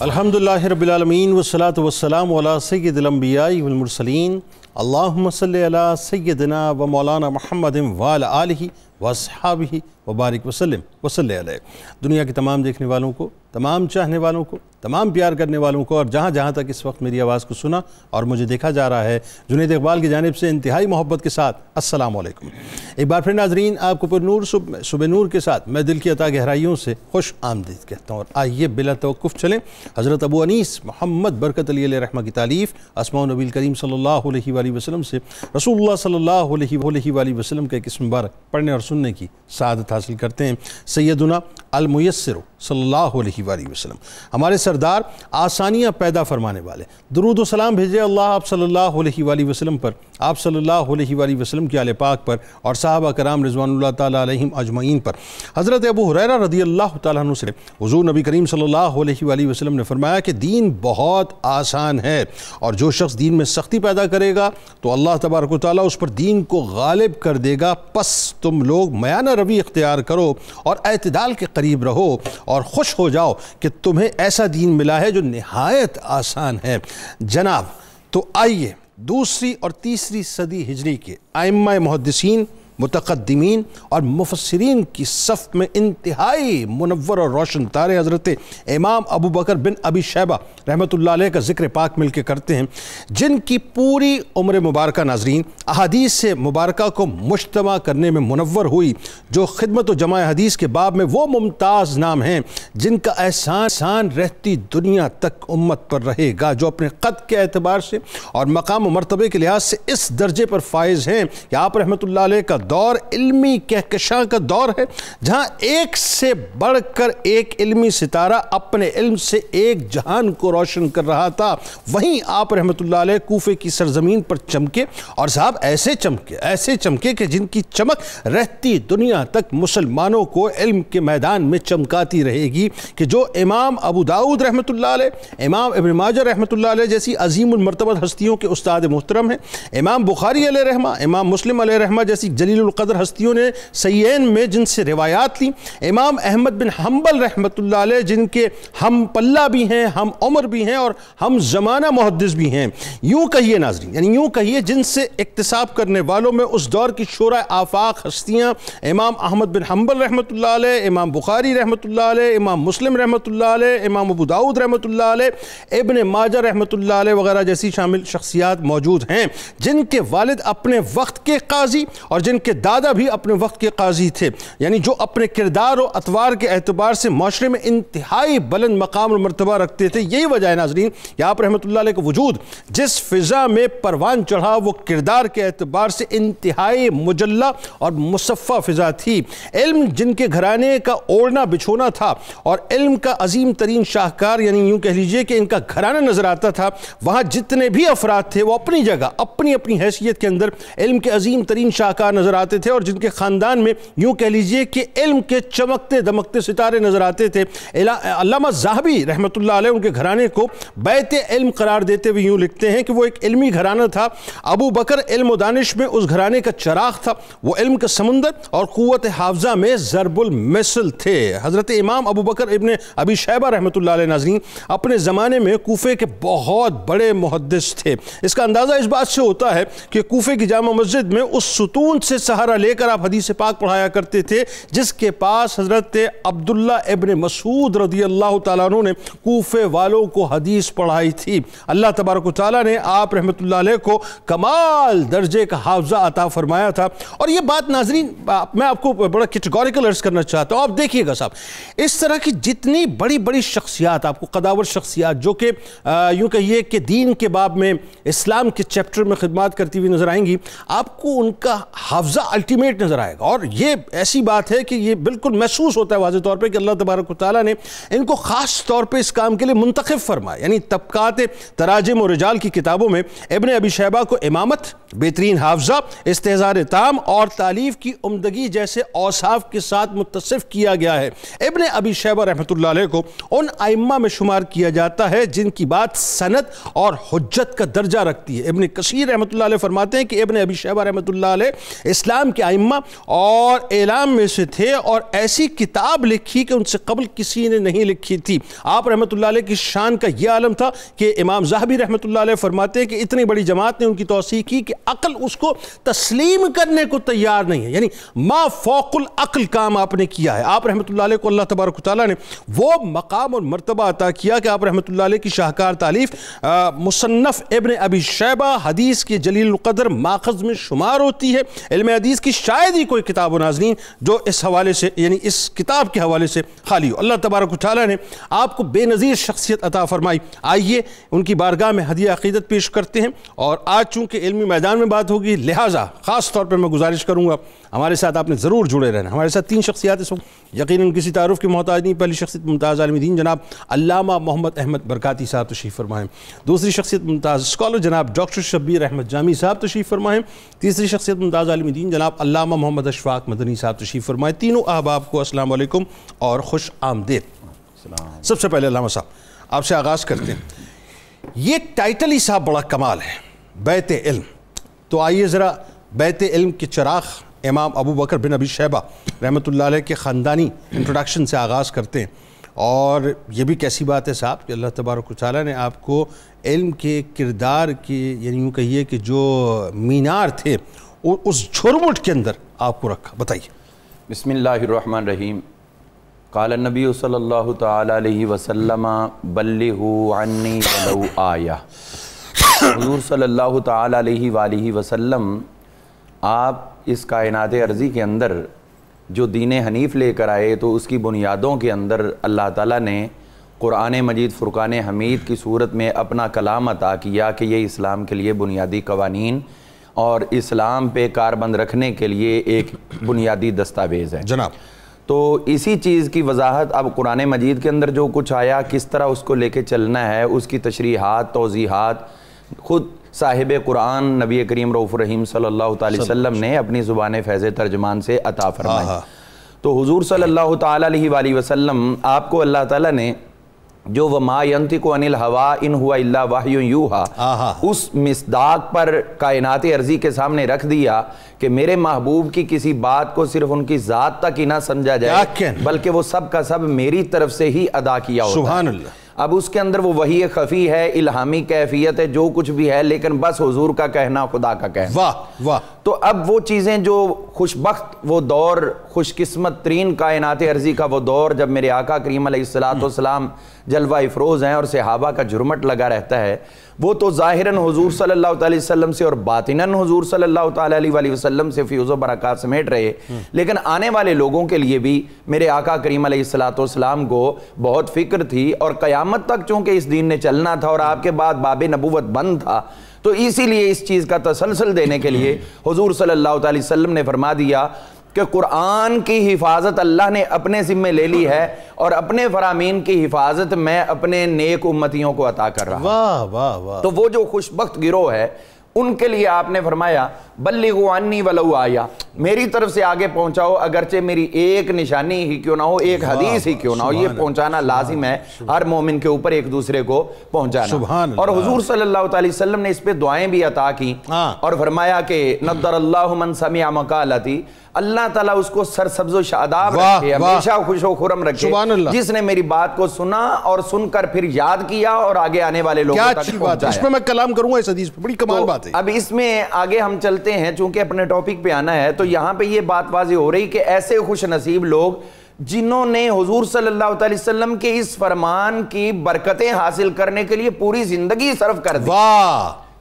الحمدللہ رب العالمین والصلاة والسلام علی سید الانبیاء والمرسلین اللہم صلی علی سیدنا و مولانا محمد وعلی آلہ واصحابہ وبارک وسلم وصلی علیہ۔ دنیا کے تمام دیکھنے والوں کو، تمام چاہنے والوں کو، تمام پیار کرنے والوں کو اور جہاں جہاں تک اس وقت میری آواز کو سنا اور مجھے دیکھا جا رہا ہے، جنید اقبال کی جانب سے انتہائی محبت کے ساتھ السلام علیکم۔ ایک بار پھر ناظرین، آپ کو پر نور صبح نور کے ساتھ میں دل کی عطا گہرائیوں سے خوش آمدید کہتا ہوں، اور آئیے بلا توقف چلیں حضرت ابو انیس محمد برکت علی علیہ رحمہ کی تالیف اسماء نبی کریم صلی اللہ علیہ وآلہ وسلم سے رسول اللہ صلی اللہ علیہ وآلہ وسلم کا ایک اسم مبارک پڑھنے اور سننے کی سعادت حاصل کرتے ہیں۔ سیدنا الميسر صلی اللہ علیہ وآلہ وسلم، ہمارے سردار آسانیاں پیدا فرمانے والے، درود و سلام بھیجے اللہ آپ صلی اللہ علیہ وآلہ وسلم پر، آپ صلی اللہ علیہ وآلہ وسلم کی آل پاک پر اور صحابہ کرام رضوان اللہ تعالیٰ علیہم اجمعین پر۔ حضرت ابو ہریرہ رضی اللہ تعالیٰ عنہ سے حضور نبی کریم صلی اللہ علیہ وآلہ وسلم نے فرمایا کہ دین بہت آسان ہے، اور جو شخص دین میں سختی پیدا کرے گا تو اللہ تبارک و تعالیٰ اس پر دین کو غالب کر دے گا۔ پس تم لوگ میانہ روی اختیار کرو اور اعتدال کے قریب رہو اور خوش ہو جاؤ کہ تمہیں ایسا دین ملا ہے جو نہایت آسان ہے۔ جناب، تو آئیے دوسری اور تیسری صدی ہجری کے ائمہ محدثین، متقدمین اور مفسرین کی صف میں انتہائی منور اور روشن تارے حضرت امام ابو بکر بن ابی شیبہ رحمۃ اللہ علیہ کا ذکر پاک مل کے کرتے ہیں، جن کی پوری عمر مبارکہ ناظرین احادیث سے مبارکہ کو مجتمع کرنے میں منور ہوئی، جو خدمت و جمع حدیث کے باب میں وہ ممتاز نام ہیں جن کا احسان رہتی دنیا تک امت پر رہے گا، جو اپنے قد کے اعتبار سے اور مقام و مرتبے کے لحاظ سے اس درجے پر فائز ہیں کہ آپ رحمۃ اللہ علیہ کا دور علمی کہکشاں کا دور ہے، جہاں ایک سے بڑھ کر ایک علمی ستارہ اپنے علم سے ایک جہان کو روشن کر رہا تھا۔ وہیں آپ رحمۃ اللہ علیہ کوفے کی سرزمین پر چمکے، اور صاحب ایسے چمکے کہ جن کی چمک رہتی دنیا تک مسلمانوں کو علم کے میدان میں چمکاتی رہے گی، کہ جو امام ابو داؤد رحمۃ اللہ علیہ، امام ابن ماجہ رحمۃ اللہ علیہ جیسی عظیم المرتبہ ہستیوں کے استاد محترم ہیں، امام بخاری علیہ رحمہ، امام مسلم علیہ رحمہ جیسی جلیل القدر ہستیوں نے صحیحین میں جن سے روایات لی، امام احمد بن حنبل رحمۃ اللہ علیہ جن کے ہم پلہ بھی ہیں، ہم عمر بھی ہیں اور ہم زمانہ محدث بھی ہیں، یوں کہیے ناظرین، یعنی یوں کہیے جن سے اکتساب کرنے والوں میں اس دور کی شورۂ آفاق ہستیاں امام احمد بن حنبل رحمۃ اللہ علیہ، امام بخاری رحمۃ اللہ علیہ، امام مسلم رحمۃ اللہ علیہ، امام ابو داؤد رحمۃ اللہ علیہ، ابن ماجہ رحمۃ اللہ علیہ وغیرہ جیسی شامل شخصیات موجود ہیں، جن کے والد اپنے وقت کے قاضی اور جن کے دادا بھی اپنے وقت کے قاضی تھے، یعنی جو اپنے کردار و اطوار کے اعتبار سے معاشرے میں انتہائی بلند مقام اور مرتبہ رکھتے تھے۔ یہی وجہ ہے ناظرین کہ آپ رحمۃ اللہ علیہ کا وجود جس فضا میں پروان چڑھا، وہ کردار کے اعتبار سے انتہائی مجلہ اور مصفہ فضا تھی۔ علم جن کے گھرانے کا اوڑھنا بچھونا تھا اور علم کا عظیم ترین شاہکار، یعنی یوں کہہ لیجئے کہ ان کا گھرانہ نظر آتا تھا، وہاں جتنے بھی افراد تھے وہ اپنی جگہ اپنی حیثیت کے اندر علم کے عظیم ترین شاہکار نظر آتے تھے، اور جن کے خاندان میں یوں کہہ لیجئے کہ علم کے چمکتے دمکتے ستارے نظر آتے تھے۔ علامہ ذہبی رحمۃ اللہ علیہ ان کے گھرانے کو بیت علم قرار دیتے ہوئے یوں لکھتے ہیں کہ وہ ایک علمی گھرانہ تھا۔ ابو بکر علم و دانش میں اس گھرانے کا چراغ تھا، وہ علم کا سمندر اور قوت حافظہ میں ضرب المثل تھے۔ حضرت امام ابو بکر ابن ابی شیبہ رحمۃ اللہ علیہ ناظرین اپنے زمانے میں کوفے کے بہت بڑے محدث تھے۔ اس کا اندازہ اس بات سے ہوتا ہے کہ کوفے کی جامع مسجد میں اس ستون سے سہارا لے کر آپ حدیث پاک پڑھایا کرتے تھے جس کے پاس حضرت عبداللہ ابن مسعود رضی اللہ تعالیٰ عنہ نے کوفے والوں کو حدیث پڑھائی تھی۔ اللہ تبارک و تعالیٰ نے آپ رحمۃ اللہ علیہ کو کمال درجے کا حافظہ عطا فرمایا تھا۔ اور یہ بات ناظرین میں آپ کو بڑا کیٹیگوریکل عرض کرنا چاہتا ہوں، آپ دیکھیے گا صاحب، اس طرح کی جتنی بڑی شخصیات آپ کو قداور شخصیات جو کہ یوں کہیے کہ دین کے باب میں اسلام کے چیپٹر میں خدمات کرتی ہوئی نظر آئیں گی، آپ کو ان کا حافظہ الٹیمیٹ نظر آئے گا، اور یہ ایسی بات ہے کہ یہ بالکل محسوس ہوتا ہے واضح طور پہ کہ اللہ تبارک و تعالیٰ نے ان کو خاص طور پہ اس کام کے لیے منتخب فرمایا۔ یعنی طبقات تراجم و رجال کی کتابوں میں ابن ابی شیبہ کو امامت، بہترین حافظہ، استحضار تام اور تالیف کی عمدگی جیسے اوصاف کے ساتھ متصف کیا گیا ہے۔ ابن ابی شیبہ رحمۃ اللہ علیہ کو ان ائمہ میں شمار کیا جاتا ہے جن کی بات سند اور حجت کا درجہ رکھتی ہے۔ ابن کثیر رحمۃ اللہ علیہ فرماتے ہیں کہ ابن ابی شیبہ رحمۃ اللہ علیہ اسلام کے ائمہ اور اعلام میں سے تھے، اور ایسی کتاب لکھی کہ ان سے قبل کسی نے نہیں لکھی تھی۔ آپ رحمۃ اللہ علیہ کی شان کا یہ عالم تھا کہ امام ذہبی رحمۃ اللہ علیہ فرماتے ہیں کہ اتنی بڑی جماعت نے ان کی توثیق کی کہ عقل اس کو تسلیم کرنے کو تیار نہیں ہے، یعنی ما فوق العقل کام آپ نے کیا ہے۔ آپ رحمۃ اللہ علیہ کو اللہ تبارک و تعالیٰ نے وہ مقام اور مرتبہ عطا کیا کہ آپ رحمۃ اللہ علیہ کی شاہکار تالیف مصنف ابن ابی شیبہ حدیث کی جلیل القدر ماخذ میں شمار ہوتی ہے۔ علم حدیث کی شاید ہی کوئی کتاب و ناظرین جو اس حوالے سے، یعنی اس کتاب کے حوالے سے خالی ہو۔ اللہ تبارک و تعالیٰ نے آپ کو بے نظیر شخصیت عطا فرمائی۔ آئیے ان کی بارگاہ میں ہدیہ عقیدت پیش کرتے ہیں، اور آج چونکہ علمی میدان میں بات ہوگی لہٰذا خاص طور پر میں گزارش کروں گا ہمارے ساتھ آپ نے ضرور جڑے رہنا۔ ہمارے ساتھ 3 شخصیات اس وقت یقیناً کسی تعارف کے محتاج نہیں۔ پہلی شخصیت ممتاز عالم دین جناب علامہ محمد احمد برکاتی صاحب تشریف فرمائیں۔ دوسری شخصیت ممتاز اسکالر جناب ڈاکٹر شبیر احمد جامی صاحب تشریف فرمائیں۔ تیسری شخصیت ممتاز عالم دین جناب علامہ محمد اشفاق مدنی صاحب تشریف فرمائیں۔ تینوں احباب کو السلام علیکم اور خوش آمدید۔ سب سے پہلے علامہ صاحب آپ سے آغاز کرتے ہیں، یہ ٹائٹل ہی صاحب بڑا کمال ہے، بیت علم۔ تو آئیے ذرا بیت علم کے چراغ امام ابو بکر بن ابی شیبہ رحمۃ اللہ علیہ کے خاندانی انٹروڈکشن سے آغاز کرتے ہیں۔ اور یہ بھی کیسی بات ہے صاحب کہ اللہ تبارک و تعالیٰ نے آپ کو علم کے کردار کی، یعنی یوں کہیے کہ جو مینار تھے اس جھرمٹ کے اندر آپ کو رکھا۔ بتائیے۔ بسم اللہ الرحمن الرحیم۔ قال النبی صلی اللہ تعالی علیہ وسلم بلغوا عنی ولو آیہ۔ حضور صلی اللہ تعالی علیہ وآلہ وسلم آپ اس کائنات ارضی کے اندر جو دین حنیف لے کر آئے تو اس کی بنیادوں کے اندر اللہ تعالیٰ نے قرآن مجید فرقان حمید کی صورت میں اپنا کلام عطا کیا کہ یہ اسلام کے لیے بنیادی قوانین اور اسلام پہ کاربند رکھنے کے لیے ایک بنیادی دستاویز ہے جناب۔ تو اسی چیز کی وضاحت اب قرآن مجید کے اندر جو کچھ آیا کس طرح اس کو لے کے چلنا ہے، اس کی تشریحات توضیحات خود صاحب قرآن نبی کریم رؤوف الرحیم صلی اللہ تعالی وسلم نے اپنی زبان فیض ترجمان سے عطا فرمائی۔ تو حضور صلی اللہ تعالی علیہ وآلہ وسلم آپ کو اللہ تعالیٰ نے جو وما ینطق عن الہویٰ ان ہوا الا وحی یوحیٰ اس مصداق پر کائنات ارضی کے سامنے رکھ دیا کہ میرے محبوب کی کسی بات کو صرف ان کی ذات تک ہی نہ سمجھا جائے بلکہ وہ سب کا سب میری طرف سے ہی ادا کیا ہوتا ہے۔ سبحان اللہ۔ اب اس کے اندر وہ وحی خفی ہے، الہامی کیفیت ہے، جو کچھ بھی ہے، لیکن بس حضور کا کہنا خدا کا کہنا۔ واہ واہ۔ تو اب وہ چیزیں جو خوش بخت وہ دور، خوش قسمت ترین کائنات ارضی کا وہ دور جب میرے آقا کریم علیہ السلام جلوہ افروز ہیں اور صحابہ کا جرمٹ لگا رہتا ہے، وہ تو ظاہراً حضور صلی اللہ تعالی وسلم سے اور باطناً حضور صلی اللہ تعالی علیہ وسلم سے فیض و برکات سمیٹ رہے، لیکن آنے والے لوگوں کے لیے بھی میرے آقا کریم علیہ السلام کو بہت فکر تھی، اور قیامت تک چونکہ اس دین نے چلنا تھا اور آپ کے بعد باب نبوت بند تھا، تو اسی لیے اس چیز کا تسلسل دینے کے لیے حضور صلی اللہ تعالی وسلم نے فرما دیا کہ قرآن کی حفاظت اللہ نے اپنے ذمے لے لی ہے اور اپنے فرامین کی حفاظت میں اپنے نیک امتیوں کو عطا کر رہا ہوں۔ واہ واہ واہ۔ تو وہ جو خوش بخت گروہ ہے ان کے لیے آپ نے فرمایا بلغوا عنی ولو آیہ، میری طرف سے آگے پہنچاؤ، اگرچہ میری ایک نشانی ہی کیوں نہ ہو، ایک حدیث ہی کیوں نہ ہو، یہ پہنچانا لازم ہے ہر مومن کے اوپر ایک دوسرے کو پہنچانا۔ اور حضور صلی اللہ تعالی وسلم نے اس پہ دعائیں بھی عطا کی اور فرمایا کہ نضر اللہ من سمع مقالتی، اللہ تعالیٰ اس کو سرسبز و شاداب رکھے، ہمیشہ خوش و خرم رکھے، جس نے میری بات کو سنا اور سن کر پھر یاد کیا اور آگے آنے والے لوگوں تک پہنچایا۔ اس پہ میں کلام کروں گا، اس حدیث پہ بڑی کمال بات ہے۔ اب اس میں آگے ہم چلتے ہیں، چونکہ اپنے ٹاپک پہ آنا ہے، تو یہاں پہ یہ بات واضح ہو رہی کہ ایسے خوش نصیب لوگ جنہوں نے حضور صلی اللہ علیہ وسلم کے اس فرمان کی برکتیں حاصل کرنے کے لیے پوری زندگی صرف کر دی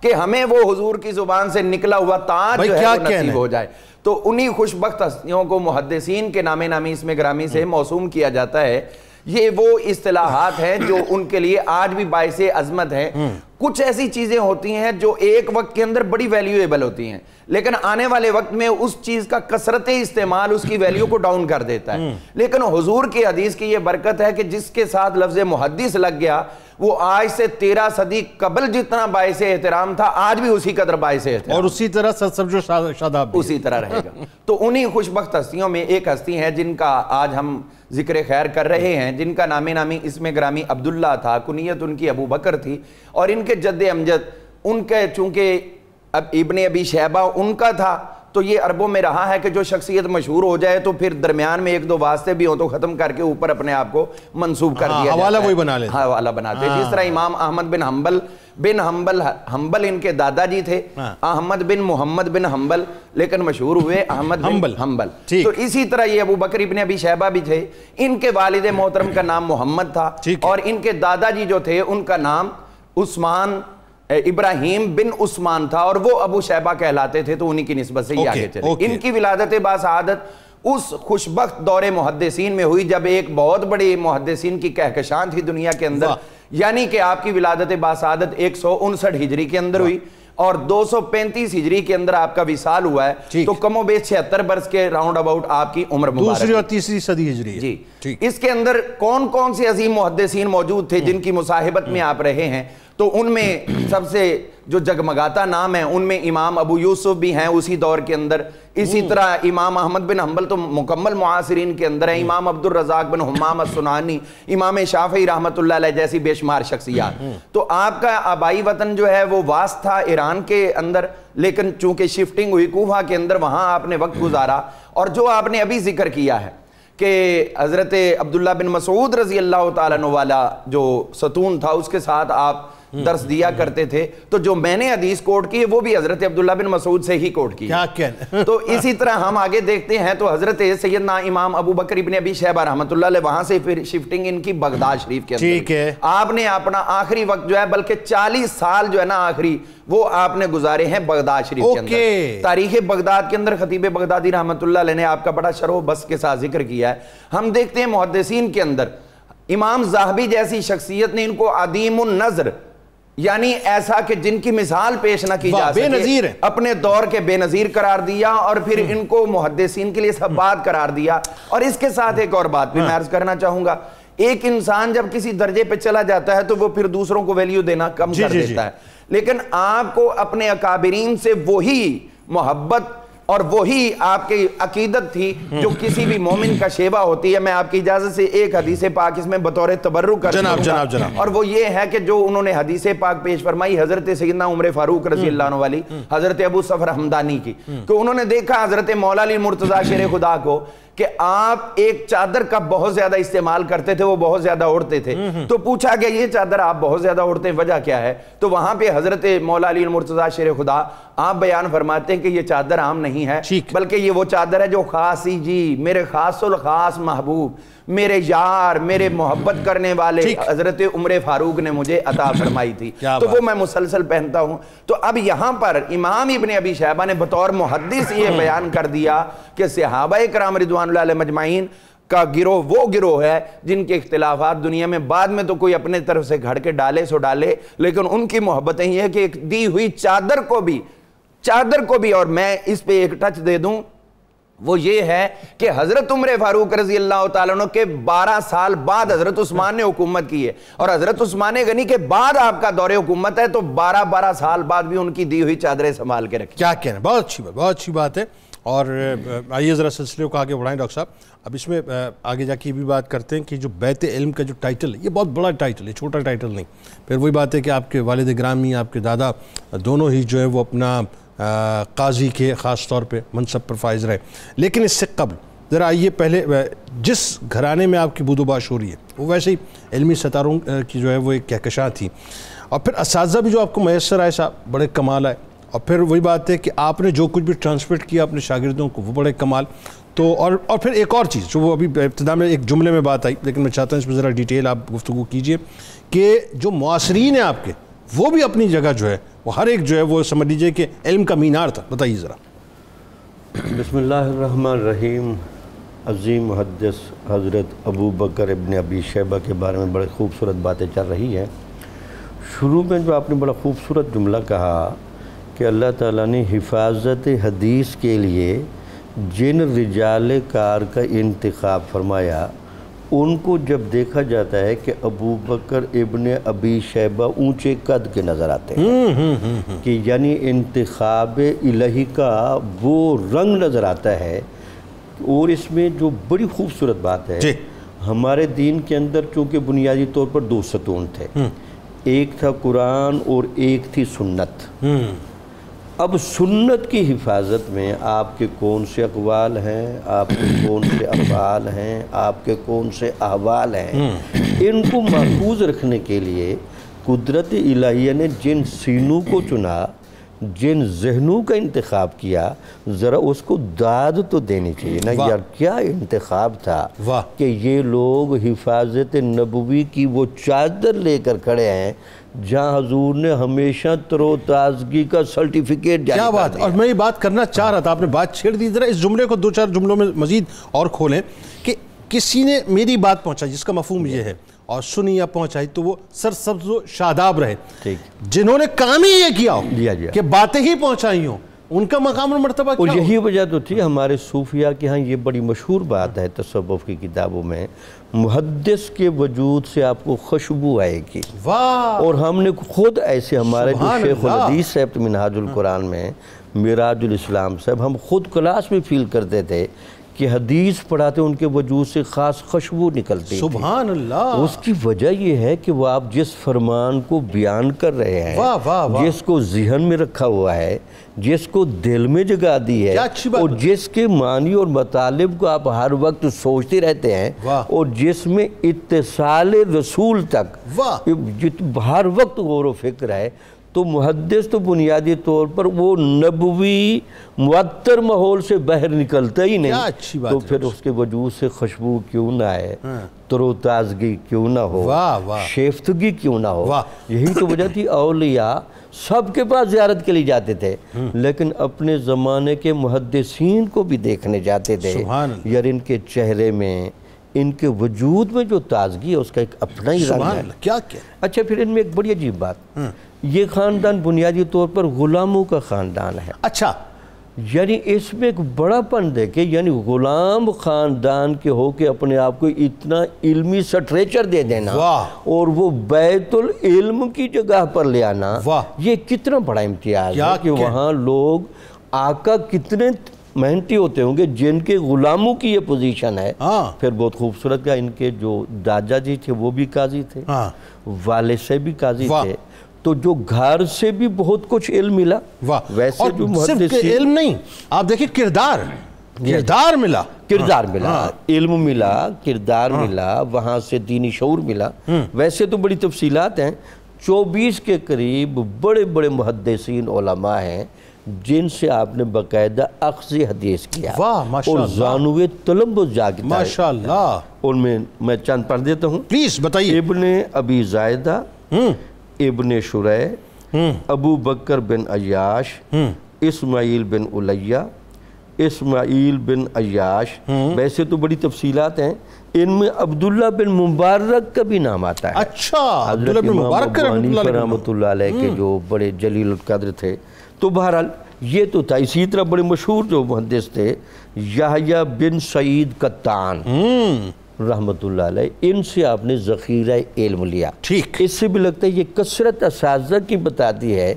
کہ ہمیں وہ حضور کی زبان سے نکلا ہوا تاج جو ہے وہ نصیب ہو جائے۔ تو انہی خوش بخت ہستیوں کو محدثین کے نام نامی اس میں گرامی سے موسوم کیا جاتا ہے۔ یہ وہ اصطلاحات ہیں جو ان کے لیے آج بھی باعث عظمت ہیں۔ کچھ ایسی چیزیں ہوتی ہیں جو ایک وقت کے اندر بڑی ویلیویبل ہوتی ہیں، لیکن آنے والے وقت میں اس چیز کا کثرت استعمال اس کی ویلیو کو ڈاؤن کر دیتا ہے۔ لیکن حضور کی حدیث کی یہ برکت ہے کہ جس کے ساتھ لفظ محدث لگ گیا وہ آج سے 13 صدی قبل جتنا باعث احترام تھا آج بھی اسی قدر باعث احترام، اور اسی طرح سرسبز و شاداب اسی طرح رہے گا۔ تو انہی خوش بخت ہستیوں میں ایک ہستی ہے جن کا آج ہم ذکر خیر کر رہے ہیں، جن کا نام نامی اسم گرامی عبداللہ تھا، کنیت ان کی ابو بکر تھی، اور ان کے جد امجد ان کے چونکہ اب ابن ابی شیبہ ان کا تھا تو یہ عربوں میں رہا ہے کہ جو شخصیت مشہور ہو جائے تو پھر درمیان میں ایک دو واسطے بھی ہوں تو ختم کر کے اوپر اپنے آپ کو منسوب کر دیا حوالہ وہی بنا لیتے، حوالہ بناتے ہیں. جس طرح امام احمد بن حنبل ان کے دادا جی تھے احمد بن محمد بن حنبل، لیکن مشہور ہوئے احمد بن حنبل. تو اسی طرح یہ ابو بکر ابن ابی شیبہ بھی تھے، ان کے والد محترم کا نام محمد تھا اور ان کے دادا جی جو تھے ان کا نام عثمان ابراہیم بن عثمان تھا اور وہ ابو شیبہ کہلاتے تھے، تو انہی کی نسبت سے یہ آگے چلے. ان کی ولادت باسعادت اس خوشبخت دور محدثین میں ہوئی جب ایک بہت بڑی محدثین کی کہکشان تھی دنیا کے اندر، یعنی کہ آپ کی ولادت باسعادت 159 ہجری کے اندر ہوئی اور 235 ہجری کے اندر آپ کا وصال ہوا ہے، تو کم و بیش 76 برس کے راؤنڈ اباؤٹ آپ کی عمر مبارک. دوسری اور تیسری صدی ہجری. جی اس کے اندر کون کون سے عظیم محدثین موجود تھے جن کی مصاحبت میں آپ رہے ہیں؟ تو ان میں سب سے جو جگمگاتا نام ہے ان میں امام ابو یوسف بھی ہیں اسی دور کے اندر، اسی طرح امام احمد بن حنبل تو مکمل معاصرین کے اندر ہیں، امام عبد الرزاق بن حمام السنانی، امام شافعی رحمۃ اللہ علیہ جیسی بے شمار شخصیات. تو آپ کا آبائی وطن جو ہے وہ واس تھا ایران کے اندر، لیکن چونکہ شفٹنگ ہوئی کوفہ کے اندر، وہاں آپ نے وقت گزارا. اور جو آپ نے ابھی ذکر کیا ہے کہ حضرت عبداللہ بن مسعود رضی اللہ تعالیٰ عنہ والا جو ستون تھا اس کے ساتھ آپ درس دیا کرتے تھے، تو جو میں نے حدیث کوٹ کی ہے وہ بھی حضرت عبداللہ بن مسعود سے ہی کوٹ کی. تو اسی طرح ہم آگے دیکھتے ہیں تو حضرت سیدنا امام ابو بکر ابن ابی شیبہ رحمۃ اللہ علیہ، وہاں سے پھر شفٹنگ ان کی بغداد شریف کے اندر. آپ نے اپنا آخری وقت جو ہے بلکہ 40 سال جو ہے نا آخری وہ آپ نے گزارے ہیں بغداد شریف کے اندر. تاریخ بغداد کے اندر خطیب بغدادی رحمۃ اللہ علیہ نے آپ کا بڑا شرح و بس کے ساتھ ذکر کیا ہے. ہم دیکھتے ہیں محدثین کے اندر امام ذہبی جیسی شخصیت نے ان کو عدیم النظر، یعنی ایسا کہ جن کی مثال پیش نہ کی جا سکے، اپنے دور کے بے نظیر قرار دیا اور پھر ان کو محدثین کے لیے سبات قرار دیا. اور اس کے ساتھ ایک اور بات بھی میں عرض کرنا چاہوں گا، ایک انسان جب کسی درجے پہ چلا جاتا ہے تو وہ پھر دوسروں کو ویلیو دینا کم کر دیتا ہے، لیکن آپ کو اپنے اکابرین سے وہی محبت اور وہی آپ کی عقیدت تھی جو کسی بھی مومن کا شیوا ہوتی ہے. میں آپ کی اجازت سے ایک حدیث پاک اس میں بطور تبرک کر دوں گا، اور وہ یہ ہے کہ جو انہوں نے حدیث پاک پیش فرمائی حضرت سیدنا عمر فاروق رضی اللہ عنہ والی، حضرت ابو صفر حمدانی کی، کہ انہوں نے دیکھا حضرت مولا علی مرتضیٰ شیر خدا کو کہ آپ ایک چادر کا بہت زیادہ استعمال کرتے تھے، وہ بہت زیادہ اوڑھتے تھے. تو پوچھا کہ یہ چادر آپ بہت زیادہ اوڑھتے ہیں، وجہ کیا ہے؟ تو وہاں پہ حضرت مولا علی مرتضیٰ شیر خدا آپ بیان فرماتے ہیں کہ یہ چادر عام نہیں ہے، بلکہ یہ وہ چادر ہے جو خاصی جی میرے خاص الخاص محبوب، میرے یار، میرے محبت کرنے والے حضرت عمر فاروق نے مجھے عطا فرمائی تھی، تو وہ میں مسلسل پہنتا ہوں. تو اب یہاں پر امام ابن ابی شیبہ نے بطور محدث یہ بیان کر دیا کہ صحابہ کرام رضوان اللہ علیہ مجمعین کا گروہ وہ گروہ ہے جن کے اختلافات دنیا میں بعد میں تو کوئی اپنے طرف سے گھڑ کے ڈالے سو ڈالے، لیکن ان کی محبتیں یہ ہے کہ ایک دی ہوئی چادر کو بھی اور میں اس پہ ایک ٹچ دے دوں، وہ یہ ہے کہ حضرت عمر فاروق رضی اللہ تعالیٰ عنہ کے 12 سال بعد حضرت عثمان نے حکومت کی ہے، اور حضرت عثمان غنی کے بعد آپ کا دور حکومت ہے، تو 12 سال بعد بھی ان کی دی ہوئی چادریں سنبھال کے رکھی. کیا کہنا، بہت اچھی بات ہے. اور آئیے ذرا سلسلے کو آگے بڑھائیں ڈاکٹر صاحب. اب اس میں آگے جا کے بھی بات کرتے ہیں کہ جو بیت علم کا جو ٹائٹل ہے یہ بہت بڑا ٹائٹل ہے، چھوٹا ٹائٹل نہیں. پھر وہی بات ہے کہ آپ کے والد گرامی، آپ کے دادا دونوں ہی جو ہے وہ اپنا قاضی کے خاص طور پہ منصب پر فائز رہے. لیکن اس سے قبل ذرا آئیے پہلے جس گھرانے میں آپ کی بود و باش ہو رہی ہے وہ ویسے ہی علمی ستاروں کی جو ہے وہ ایک کہکشاں تھی، اور پھر اساتذہ بھی جو آپ کو میسر آئے صاحب بڑے کمال آئے، اور پھر وہی بات ہے کہ آپ نے جو کچھ بھی ٹرانسمٹ کیا اپنے شاگردوں کو وہ بڑے کمال. تو اور پھر ایک اور چیز جو وہ ابھی ابتدا میں ایک جملے میں بات آئی، لیکن میں چاہتا ہوں اس میں ذرا ڈیٹیل آپ گفتگو کیجئے کہ جو معاصرین ہیں آپ کے وہ بھی اپنی جگہ جو ہے وہ ہر ایک جو ہے وہ سمجھ لیجئے کہ علم کا مینار تھا. بتائیے ذرا. بسم اللہ الرحمن الرحیم. عظیم محدث حضرت ابو بکر ابن ابی شیبہ کے بارے میں بڑے خوبصورت باتیں چل رہی ہیں. شروع میں جو آپ نے بڑا خوبصورت جملہ کہا کہ اللہ تعالیٰ نے حفاظت حدیث کے لیے جن رجال کار کا انتخاب فرمایا، ان کو جب دیکھا جاتا ہے کہ ابو بکر ابن ابی شیبہ اونچے قد کے نظر آتے ہیں، کہ یعنی انتخاب الہی کا وہ رنگ نظر آتا ہے. اور اس میں جو بڑی خوبصورت بات ہے، ہمارے دین کے اندر چونکہ بنیادی طور پر 2 ستون تھے، ایک تھا قرآن اور ایک تھی سنت. اب سنت کی حفاظت میں آپ کے کون سے اقوال ہیں، آپ کے کون سے افعال ہیں، آپ کے کون سے احوال ہیں، ان کو محفوظ رکھنے کے لیے قدرت الہیہ نے جن سینوں کو چنا، جن ذہنوں کا انتخاب کیا، ذرا اس کو داد تو دینی چاہیے نا یار، کیا انتخاب تھا کہ یہ لوگ حفاظت نبوی کی وہ چادر لے کر کھڑے ہیں جہاں حضور نے ہمیشہ تر و تازگی کا سرٹیفکیٹ جاری کیا بات، اور میں یہ بات کرنا چاہ رہا تھا، آپ نے بات چھیڑ دی، ذرا اس جملے کو 2-4 جملوں میں مزید اور کھولیں کہ کسی نے میری بات پہنچائی جس کا مفہوم یہ ہے اور سنی یا پہنچائی تو وہ سرسبز و شاداب رہے، جنہوں نے کام ہی یہ کیا ہو کہ باتیں ہی پہنچائی ہوں، ان کا مقام اور مرتبہ کیا اور یہی وجہ تو تھی ہمارے صوفیہ کے ہاں یہ بڑی مشہور بات ہے تصوف کی کتابوں میں، محدث کے وجود سے آپ کو خوشبو آئے گی، اور ہم نے خود ایسے ہمارے جو شیخ الحدیث صاحب منہاج القرآن میں معراج الاسلام صاحب، ہم خود کلاس میں فیل کرتے تھے کہ حدیث پڑھاتے ان کے وجود سے خاص خوشبو نکلتی تھی۔ سبحان اللہ۔ اس کی وجہ یہ ہے کہ وہ آپ جس فرمان کو بیان کر رہے ہیں، جس کو ذہن میں رکھا ہوا ہے، جس کو دل میں جگا دی ہے، اور جس کے معنی اور مطالب کو آپ ہر وقت سوچتے رہتے ہیں، اور جس میں اتصال رسول تک ہر وقت غور و فکر ہے، تو محدث تو بنیادی طور پر وہ نبوی معطر ماحول سے باہر نکلتا ہی نہیں، تو پھر اس کے وجود سے خوشبو کیوں نہ آئے، تر و تازگی کیوں نہ ہو، شیفتگی کیوں نہ ہو۔ یہی تو وجہ تھی اولیاء سب کے پاس زیارت کے لیے جاتے تھے، لیکن اپنے زمانے کے محدثین کو بھی دیکھنے جاتے تھے، یار ان کے چہرے میں، ان کے وجود میں جو تازگی ہے اس کا ایک اپنا ہی رنگ ہے۔ کیا کیا اچھا، پھر ان میں ایک بڑی عجیب بات، یہ خاندان بنیادی طور پر غلاموں کا خاندان ہے۔ اچھا، یعنی اس میں ایک بڑا پن دیکھیں، یعنی غلام خاندان کے ہو کے اپنے آپ کو اتنا علمی سٹریچر دے دینا اور وہ بیت العلم کی جگہ پر لے آنا، یہ کتنا بڑا امتیاز ہے کہ وہاں لوگ آقا کتنے محنتی ہوتے ہوں گے جن کے غلاموں کی یہ پوزیشن ہے۔ پھر بہت خوبصورت کا ان کے جو دادا جی تھے وہ بھی قاضی تھے، والد سے بھی قاضی تھے، تو جو گھر سے بھی بہت کچھ علم ملا۔ ویسے جو صرف علم نہیں، آپ دیکھیں کردار ملا، علم ملا، کردار ملا، وہاں سے دینی شعور ملا۔ ویسے تو بڑی تفصیلات ہیں، 24 کے قریب بڑے بڑے محدثین علماء ہیں جن سے آپ نے باقاعدہ اخذ حدیث کیا اور زانوِ تلمبس جاگتا ہے۔ ماشاءاللہ، ان میں چند پڑھ دیتا ہوں، پلیز بتائیے۔ ابن ابی زائدہ، ابن شریح، ابو بکر بن عیاش، اسماعیل بن علیہ، اسماعیل بن عیاش۔ ویسے تو بڑی تفصیلات ہیں، ان میں عبداللہ بن مبارک کا بھی نام آتا ہے۔ اچھا، عبداللہ بن مبارک رحمۃ اللہ علیہ کے جو بڑے جلیل القدر تھے۔ تو بہرحال یہ تو تھا۔ اسی طرح بڑے مشہور جو محدث تھے یحییٰ بن سعید قطان رحمت اللہ علیہ، ان سے آپ نے ذخیرہ علم لیا۔ ٹھیک، اس سے بھی لگتا ہے یہ کثرت اساتذہ کی بتاتی ہے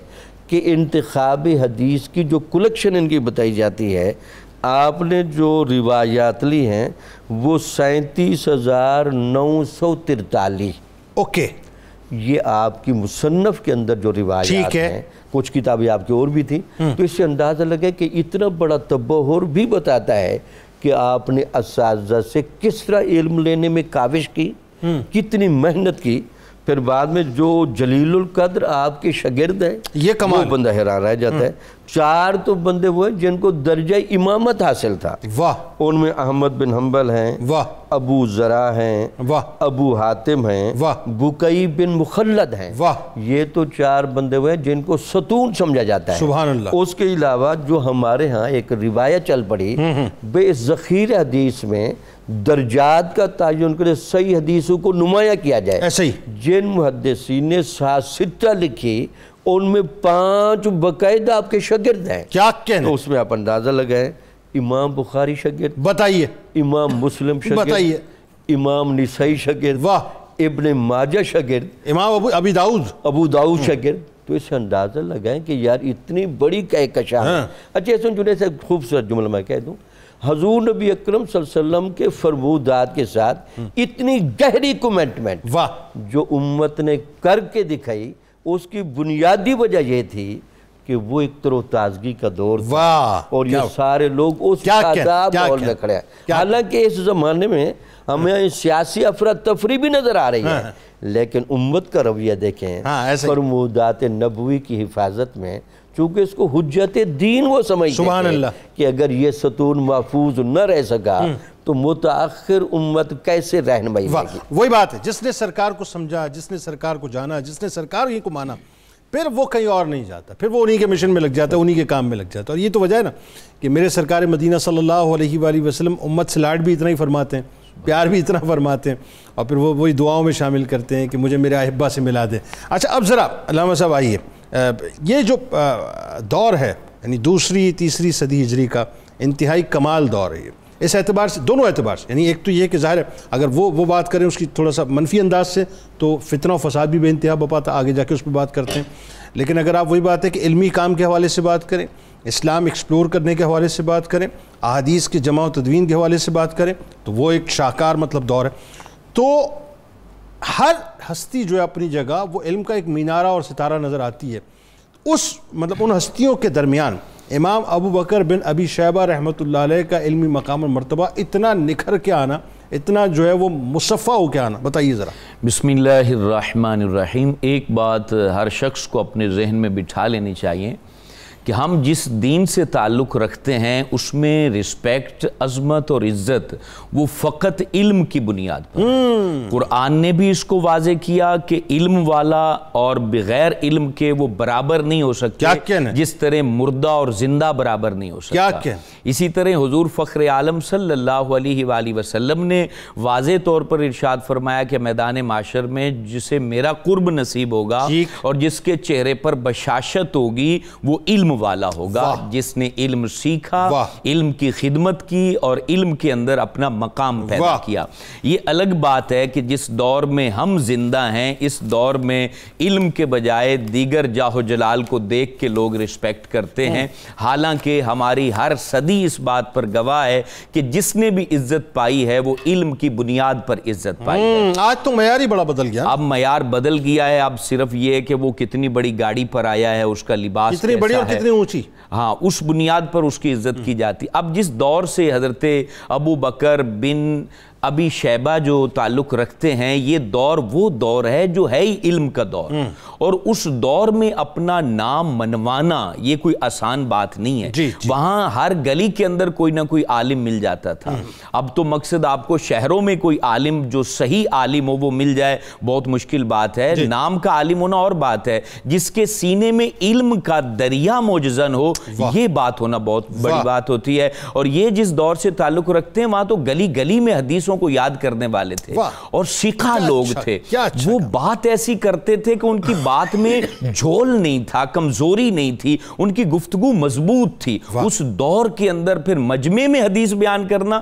کہ انتخاب حدیث کی جو کلیکشن ان کی بتائی جاتی ہے، آپ نے جو روایات لی ہیں وہ 37,943۔ اوکے، یہ آپ کی مصنف کے اندر جو روایات ہیں، کچھ کتابیں آپ کی اور بھی تھی، تو اس سے اندازہ لگے کہ اتنا بڑا تبحر بھی بتاتا ہے کہ آپ نے اساتذہ سے کس طرح علم لینے میں کاوش کی، کتنی محنت کی۔ پھر بعد میں جو جلیل القدر آپ کے شاگرد ہیں، یہ وہ بندہ حیران رہ جاتا ہے۔ 4 تو بندے وہ ہیں جن کو درجہ امامت حاصل تھا، ان میں احمد بن حنبل ہیں، ابو زرع ہیں، ابو حاتم ہیں، بکئی بن مخلد ہیں۔ یہ تو 4 بندے ہوئے ہیں جن کو ستون سمجھا جاتا ہے۔ سبحان اللہ۔ اس کے علاوہ جو ہمارے ہاں ایک روایت چل پڑی، بے ذخیر حدیث میں درجات کا تعین کرے، صحیح حدیثوں کو نمایاں کیا جائے۔ ایسے ہی جن محدثین نے 7 لکھی، ان میں 5 باقاعدہ آپ کے شاگرد ہیں۔ کیا کہنا؟ تو اس میں آپ اندازہ لگائیں، امام بخاری شاگرد، بتائیے، امام مسلم شاگرد، بتائیے، امام نسائی شاگرد، ابن ماجہ شاگرد، امام ابو داؤد شاگرد۔ تو اس سے اندازہ لگائیں کہ یار اتنی بڑی کہکشاں ہے۔ اچھا، اس میں جنہیں سے خوبصورت جملہ میں کہہ دوں، حضور نبی اکرم صلی اللہ علیہ وسلم کے فرمودات کے ساتھ اتنی گہری کمٹمنٹ جو امت نے کر کے دکھائی، اس کی بنیادی وجہ یہ تھی کہ وہ ایک طرح تازگی کا دور تھا واہ اور یہ سارے لوگ اس عذاب ماحول میں کھڑے ہیں. حالانکہ اس زمانے میں ہمیں سیاسی افراتفری بھی نظر آ رہی ہے لیکن امت کا رویہ دیکھیں فرمودات نبوی کی حفاظت میں، چونکہ اس کو حجت دین وہ سمجھتے ہیں کہ اگر یہ ستون محفوظ نہ رہ سکا تو متاخر امت کیسے رہنمائی ہوگی. وہی بات ہے، جس نے سرکار کو سمجھا، جس نے سرکار کو جانا، جس نے سرکار ہی کو مانا، پھر وہ کہیں اور نہیں جاتا، پھر وہ انہی کے مشن میں لگ جاتا ہے، انہی کے کام میں لگ جاتا ہے. اور یہ تو وجہ ہے نا کہ میرے سرکار مدینہ صلی اللہ علیہ وآلہ وسلم امت سے لاڈ بھی اتنا ہی فرماتے ہیں، پیار بھی اتنا فرماتے ہیں، اور پھر وہ وہی دعاؤں میں شامل کرتے ہیں کہ مجھے میرے احبہ سے ملا دیں. اچھا اب ذرا علامہ صاحب آئیے، یہ جو دور ہے یعنی دوسری تیسری صدی ہجری کا انتہائی کمال دور ہے، یہ اس اعتبار سے، دونوں اعتبار سے. یعنی ایک تو یہ کہ ظاہر ہے اگر وہ بات کریں اس کی تھوڑا سا منفی انداز سے تو فتنہ و فساد بھی بے انتہا بپا تھا، آگے جا کے اس پہ بات کرتے ہیں. لیکن اگر آپ وہی بات ہے کہ علمی کام کے حوالے سے بات کریں، اسلام ایکسپلور کرنے کے حوالے سے بات کریں، احادیث کی جمع و تدوین کے حوالے سے بات کریں، تو وہ ایک شاہکار دور ہے. تو ہر ہستی جو ہے اپنی جگہ وہ علم کا ایک مینارہ اور ستارہ نظر آتی ہے. اس ان ہستیوں کے درمیان امام ابو بکر بن ابی شیبہ رحمۃ اللہ علیہ کا علمی مقام اور مرتبہ اتنا نکھر کے آنا، اتنا جو ہے وہ مصفہ ہو کے آنا، بتائیے ذرا. بسم اللہ الرحمن الرحیم. ایک بات ہر شخص کو اپنے ذہن میں بٹھا لینی چاہیے کہ ہم جس دین سے تعلق رکھتے ہیں اس میں رسپیکٹ، عظمت اور عزت وہ فقط علم کی بنیاد پر. قرآن نے بھی اس کو واضح کیا کہ علم والا اور بغیر علم کے وہ برابر نہیں ہو سکتے، جس طرح مردہ اور زندہ برابر نہیں ہو سکتا. اسی طرح حضور فخر عالم صلی اللہ علیہ وآلہ وسلم نے واضح طور پر ارشاد فرمایا کہ میدان معاشر میں جسے میرا قرب نصیب ہوگا اور جس کے چہرے پر بشاشت ہوگی وہ علم والا ہوگا، جس نے علم سیکھا، علم کی خدمت کی اور علم کے اندر اپنا مقام پیدا کیا. یہ الگ بات ہے کہ جس دور میں ہم زندہ ہیں اس دور میں علم کے بجائے دیگر جاہ و جلال کو دیکھ کے لوگ رسپیکٹ کرتے ہیں، حالانکہ ہماری ہر صدی اس بات پر گواہ ہے کہ جس نے بھی عزت پائی ہے وہ علم کی بنیاد پر عزت پائی ہے. آج تو معیار ہی بڑا بدل گیا، اب معیار بدل گیا ہے. اب صرف یہ کہ وہ کتنی بڑی گاڑی پر آیا ہے، اس کا لباس کتنی بڑی اور کتنی اونچی، ہاں اس بنیاد پر اس کی عزت کی جاتی. اب جس دور سے حضرت ابو بکر بن ابی شیبہ جو تعلق رکھتے ہیں، یہ دور وہ دور ہے جو ہے ہی علم کا دور، اور اس دور میں اپنا نام منوانا یہ کوئی آسان بات نہیں ہے. وہاں ہر گلی کے اندر کوئی نہ کوئی عالم مل جاتا تھا. اب تو مقصد آپ کو شہروں میں کوئی عالم جو صحیح عالم ہو وہ مل جائے بہت مشکل بات ہے. نام کا عالم ہونا اور بات ہے، جس کے سینے میں علم کا دریا موجزن ہو یہ بات ہونا بہت بڑی بات ہوتی ہے. اور یہ جس دور سے تعلق رکھتے ہیں وہاں تو گلی گلی میں حدیث کو یاد کرنے والے تھے اور سکھا لوگ تھے. وہ بات ایسی کرتے تھے کہ ان کی بات میں جھول نہیں تھا، کمزوری نہیں تھی، ان کی گفتگو مضبوط تھی. اس دور کے اندر پھر مجمع میں حدیث بیان کرنا،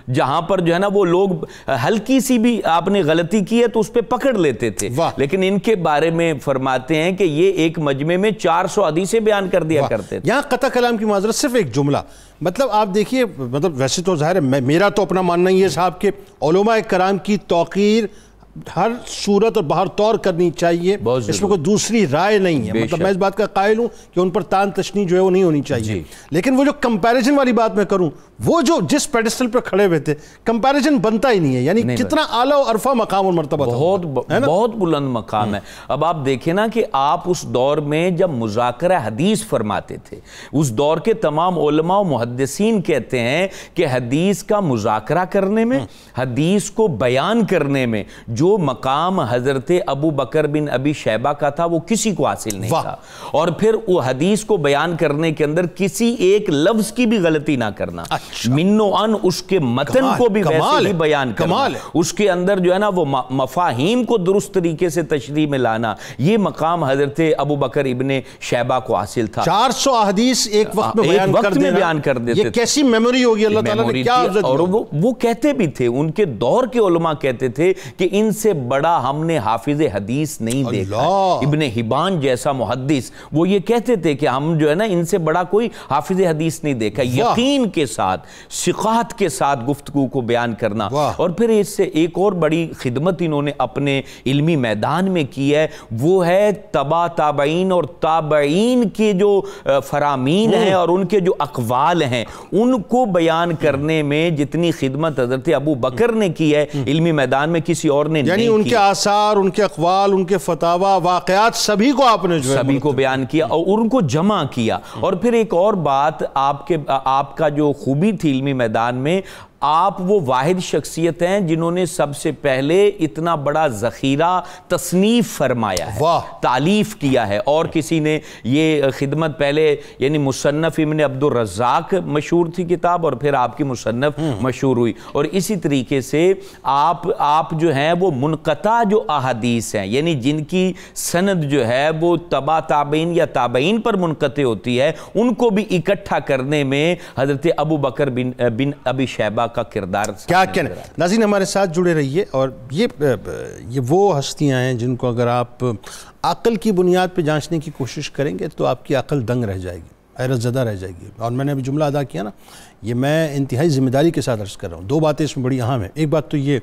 جہاں پر جو ہے نا وہ لوگ ہلکی سی بھی آپ نے غلطی کی ہے تو اس پہ پکڑ لیتے تھے، لیکن ان کے بارے میں فرماتے ہیں کہ یہ ایک مجمع میں 400 حدیثیں بیان کر دیا کرتے تھے. یہاں قطع کلام کی معذرت صرف ایک جملہ، آپ دیکھیے ویسے تو ظاہر ہے میرا تو اپنا ماننا ہی ہے صاحب کہ علماء کرام کی توقیر ہر صورت اور بہر طور کرنی چاہیے، اس میں کوئی دوسری رائے نہیں ہے. میں اس بات کا قائل ہوں کہ ان پر تان تشنی جو ہے وہ نہیں ہونی چاہیے. لیکن وہ جو کمپیریزن والی بات میں کروں، وہ جو جس پیڈسٹل پہ کھڑے ہوئے تھے کمپیریزن بنتا ہی نہیں ہے. یعنی کتنا اعلیٰ و عرفہ مقام اور مرتبہ بہت بلند مقام ہے. اب آپ دیکھیں نا کہ آپ اس دور میں جب مذاکرہ حدیث فرماتے تھے، اس دور کے تمام علماء و محدثین کہتے ہیں کہ حدیث کا مذاکرہ کرنے میں، حدیث کو بیان کرنے میں جو مقام حضرت ابو بکر بن ابی شیبہ کا تھا وہ کسی کو حاصل نہیں تھا. اور پھر وہ حدیث کو بیان کرنے کے اندر کسی ایک لفظ کی بھی غلطی نہ کرنا، من و ان اس کے متن کو بھی ویسے ہی بیان کرنا، اس کے اندر جو ہے نا وہ مفاہیم کو درست طریقے سے تشریح میں لانا، یہ مقام حضرت ابو بکر ابن شیبہ کو حاصل تھا. 400 احادیث ایک وقت میں بیان کر دیتے. یہ کیسی میموری ہوگی اللہ تعالیٰ نے کیا عزت. اور وہ کہتے بھی تھے، ان کے دور کے علماء کہتے تھے کہ ان سے بڑا ہم نے حافظ حدیث نہیں دیکھا. ابن حبان جیسا محدث وہ یہ کہتے تھے کہ ہم جو ہے نا ان سے بڑا کوئی حافظ حدیث نہیں دیکھا. یقین کے ساتھ ساتھ ثقافت کے ساتھ گفتگو کو بیان کرنا، اور پھر اس سے ایک اور بڑی خدمت انہوں نے اپنے علمی میدان میں کی ہے، وہ ہے تبع تابعین اور تابعین کے جو فرامین ہیں اور ان کے جو اقوال ہیں ان کو بیان کرنے میں جتنی خدمت حضرت ابو بکر نے کی ہے علمی میدان میں کسی اور نے نہیں کی، یعنی ان کے آثار، ان کے اقوال، ان کے فتاوی، واقعات سبھی کو آپ نے جو ہے سبھی کو بیان کیا اور ان کو جمع کیا۔ اور پھر ایک اور بات، آپ کا جو خوبی تھی علمی میدان میں، آپ وہ واحد شخصیت ہیں جنہوں نے سب سے پہلے اتنا بڑا ذخیرہ تصنیف فرمایا ہے، تالیف کیا ہے، اور کسی نے یہ خدمت پہلے، یعنی مصنف ابن عبد الرزاق مشہور تھی کتاب، اور پھر آپ کی مصنف مشہور ہوئی، اور اسی طریقے سے آپ جو ہیں وہ منقطع جو احادیث ہیں، یعنی جن کی سند جو ہے وہ تبع تابعین یا تابعین پر منقطع ہوتی ہے، ان کو بھی اکٹھا کرنے میں حضرت ابو بکر بن ابی شیبہ کا کردار کیا کہنا۔ ناظرین ہمارے ساتھ جڑے رہیے، اور یہ وہ ہستیاں ہیں جن کو اگر آپ عقل کی بنیاد پہ جانچنے کی کوشش کریں گے تو آپ کی عقل دنگ رہ جائے گی، حیرت زدہ رہ جائے گی۔ اور میں نے ابھی جملہ ادا کیا نا، یہ میں انتہائی ذمہ داری کے ساتھ عرض کر رہا ہوں۔ دو باتیں اس میں بڑی اہم ہیں۔ ایک بات تو یہ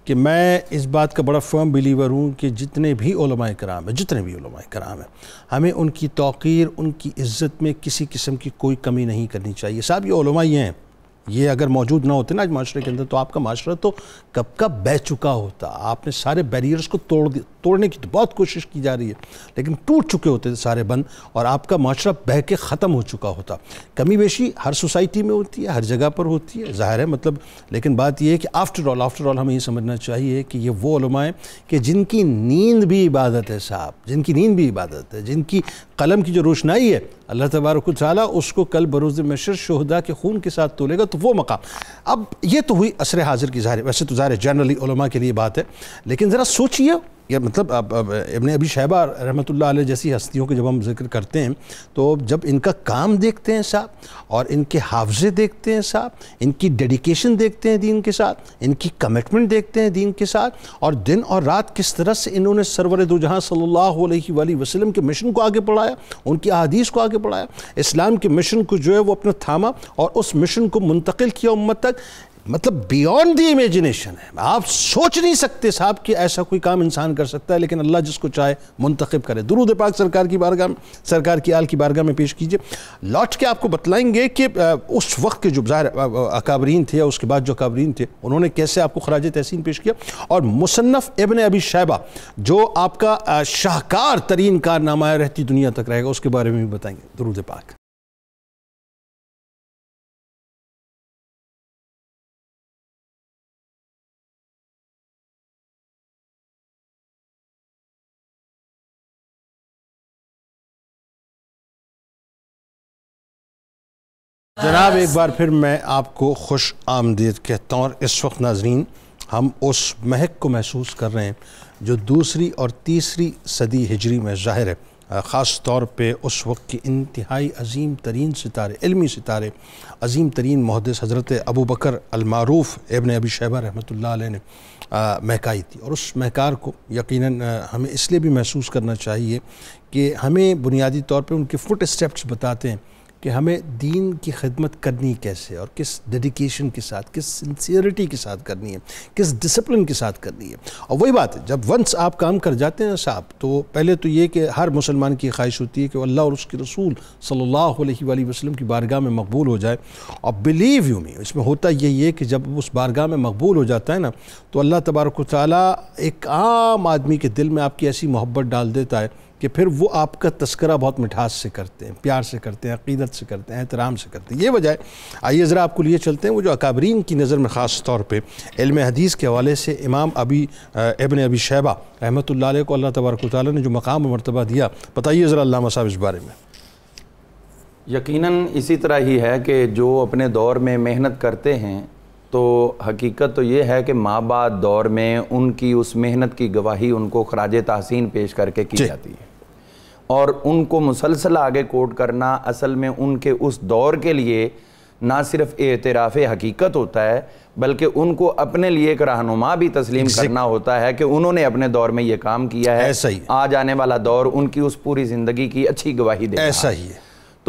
کہ میں اس بات کا بڑا فرم بلیور ہوں کہ جتنے بھی علماء کرام ہیں ہمیں ان کی توقیر، ان کی عزت میں کسی قسم کی کوئی کمی نہیں کرنی چاہیے۔ صاحب یہ علماء ہی ہیں، یہ اگر موجود نہ ہوتے نا آج معاشرے کے اندر تو آپ کا معاشرہ تو کب کا بہہ چکا ہوتا۔ آپ نے سارے بیریئرز کو توڑنے کی تو بہت کوشش کی جا رہی ہے، لیکن ٹوٹ چکے ہوتے تھے سارے بند، اور آپ کا معاشرہ بہہ کے ختم ہو چکا ہوتا۔ کمی بیشی ہر سوسائٹی میں ہوتی ہے، ہر جگہ پر ہوتی ہے، ظاہر ہے مطلب، لیکن بات یہ ہے کہ آفٹر آل ہمیں یہ سمجھنا چاہیے کہ یہ وہ علماء ہیں کہ جن کی نیند بھی عبادت ہے صاحب، جن کی نیند بھی عبادت ہے، جن کی قلم کی جو روشنائی ہے اللہ تبارک و تعالیٰ اس کو کل بروز محشر شہداء کے خون کے ساتھ تولے گا، تو وہ مقام۔ اب یہ تو ہوئی عصر حاضر کی ظاہر، ویسے تو ظاہر جنرلی علماء کے لیے بات ہے، لیکن ذرا سوچئے، یا مطلب ابن ابی شیبہ رحمۃ اللہ علیہ جیسی ہستیوں کے جب ہم ذکر کرتے ہیں تو جب ان کا کام دیکھتے ہیں صاحب، اور ان کے حافظے دیکھتے ہیں صاحب، ان کی ڈیڈیکیشن دیکھتے ہیں دین کے ساتھ، ان کی کمٹمنٹ دیکھتے ہیں دین کے ساتھ، اور دن اور رات کس طرح سے انہوں نے سرور دو جہاں صلی اللہ علیہ وآلہ وسلم کے مشن کو آگے بڑھایا، ان کی احادیث کو آگے بڑھایا، اسلام کے مشن کو جو ہے وہ اپنا تھاما اور اس مشن کو منتقل کیا امت تک، مطلب بیونڈ دی امیجنیشن ہے۔ آپ سوچ نہیں سکتے صاحب کہ ایسا کوئی کام انسان کر سکتا ہے، لیکن اللہ جس کو چاہے منتخب کرے۔ درود پاک سرکار کی بارگاہ میں، سرکار کی آل کی بارگاہ میں پیش کیجئے۔ لوٹ کے آپ کو بتلائیں گے کہ اس وقت کے جو ظاہر اکابرین تھے، اس کے بعد جو اکابرین تھے، انہوں نے کیسے آپ کو خراج تحسین پیش کیا، اور مصنف ابن ابی شیبہ جو آپ کا شاہکار ترین کارنامہ ہے، رہتی دنیا تک رہے گا، اس کے بارے میں بھی بتائیں گے۔ درود پاک۔ جناب ایک بار پھر میں آپ کو خوش آمدید کہتا ہوں، اور اس وقت ناظرین ہم اس مہک کو محسوس کر رہے ہیں جو دوسری اور تیسری صدی ہجری میں ظاہر ہے، خاص طور پہ اس وقت کی انتہائی عظیم ترین ستارے، علمی ستارے، عظیم ترین محدث حضرت ابو بکر المعروف ابن ابی شیبہ رحمۃ اللہ علیہ نے مہکائی تھی، اور اس مہکار کو یقیناً ہمیں اس لیے بھی محسوس کرنا چاہیے کہ ہمیں بنیادی طور پہ ان کے فٹ اسٹیپس بتاتے ہیں کہ ہمیں دین کی خدمت کرنی کیسے، اور کس ڈیڈیکیشن کے ساتھ، کس سنسیئرٹی کے ساتھ کرنی ہے، کس ڈسپلن کے ساتھ کرنی ہے۔ اور وہی بات ہے، جب ونس آپ کام کر جاتے ہیں صاحب، تو پہلے تو یہ کہ ہر مسلمان کی خواہش ہوتی ہے کہ اللہ اور اس کے رسول صلی اللہ علیہ وآلہ وسلم کی بارگاہ میں مقبول ہو جائے، اور بلیو یو می، اس میں ہوتا یہی ہے کہ جب اس بارگاہ میں مقبول ہو جاتا ہے نا، تو اللہ تبارک و تعالیٰ ایک عام آدمی کے دل میں آپ کی ایسی محبت ڈال دیتا ہے کہ پھر وہ آپ کا تذکرہ بہت مٹھاس سے کرتے ہیں، پیار سے کرتے ہیں، عقیدت سے کرتے ہیں، احترام سے کرتے ہیں۔ یہ وجہ ہے۔ آئیے ذرا آپ کو لیے چلتے ہیں وہ جو اکابرین کی نظر میں خاص طور پہ علم حدیث کے حوالے سے امام ابن ابی شیبہ رحمۃ اللہ علیہ کو اللہ تبارک و تعالیٰ نے جو مقام و مرتبہ دیا، بتائیے ذرا علامہ صاحب اس بارے میں۔ یقیناً اسی طرح ہی ہے کہ جو اپنے دور میں محنت کرتے ہیں تو حقیقت تو یہ ہے کہ ماں بعد دور میں ان کی اس محنت کی گواہی ان کو خراج تحسین پیش کر کے کی جاتی ہے، اور ان کو مسلسل آگے کوٹ کرنا اصل میں ان کے اس دور کے لیے نہ صرف اعتراف حقیقت ہوتا ہے بلکہ ان کو اپنے لیے ایک رہنما بھی تسلیم کرنا ہوتا ہے کہ انہوں نے اپنے دور میں یہ کام کیا ہے، آج آنے والا دور ان کی اس پوری زندگی کی اچھی گواہی دے رہا ہے۔ ایسا ہی ہے۔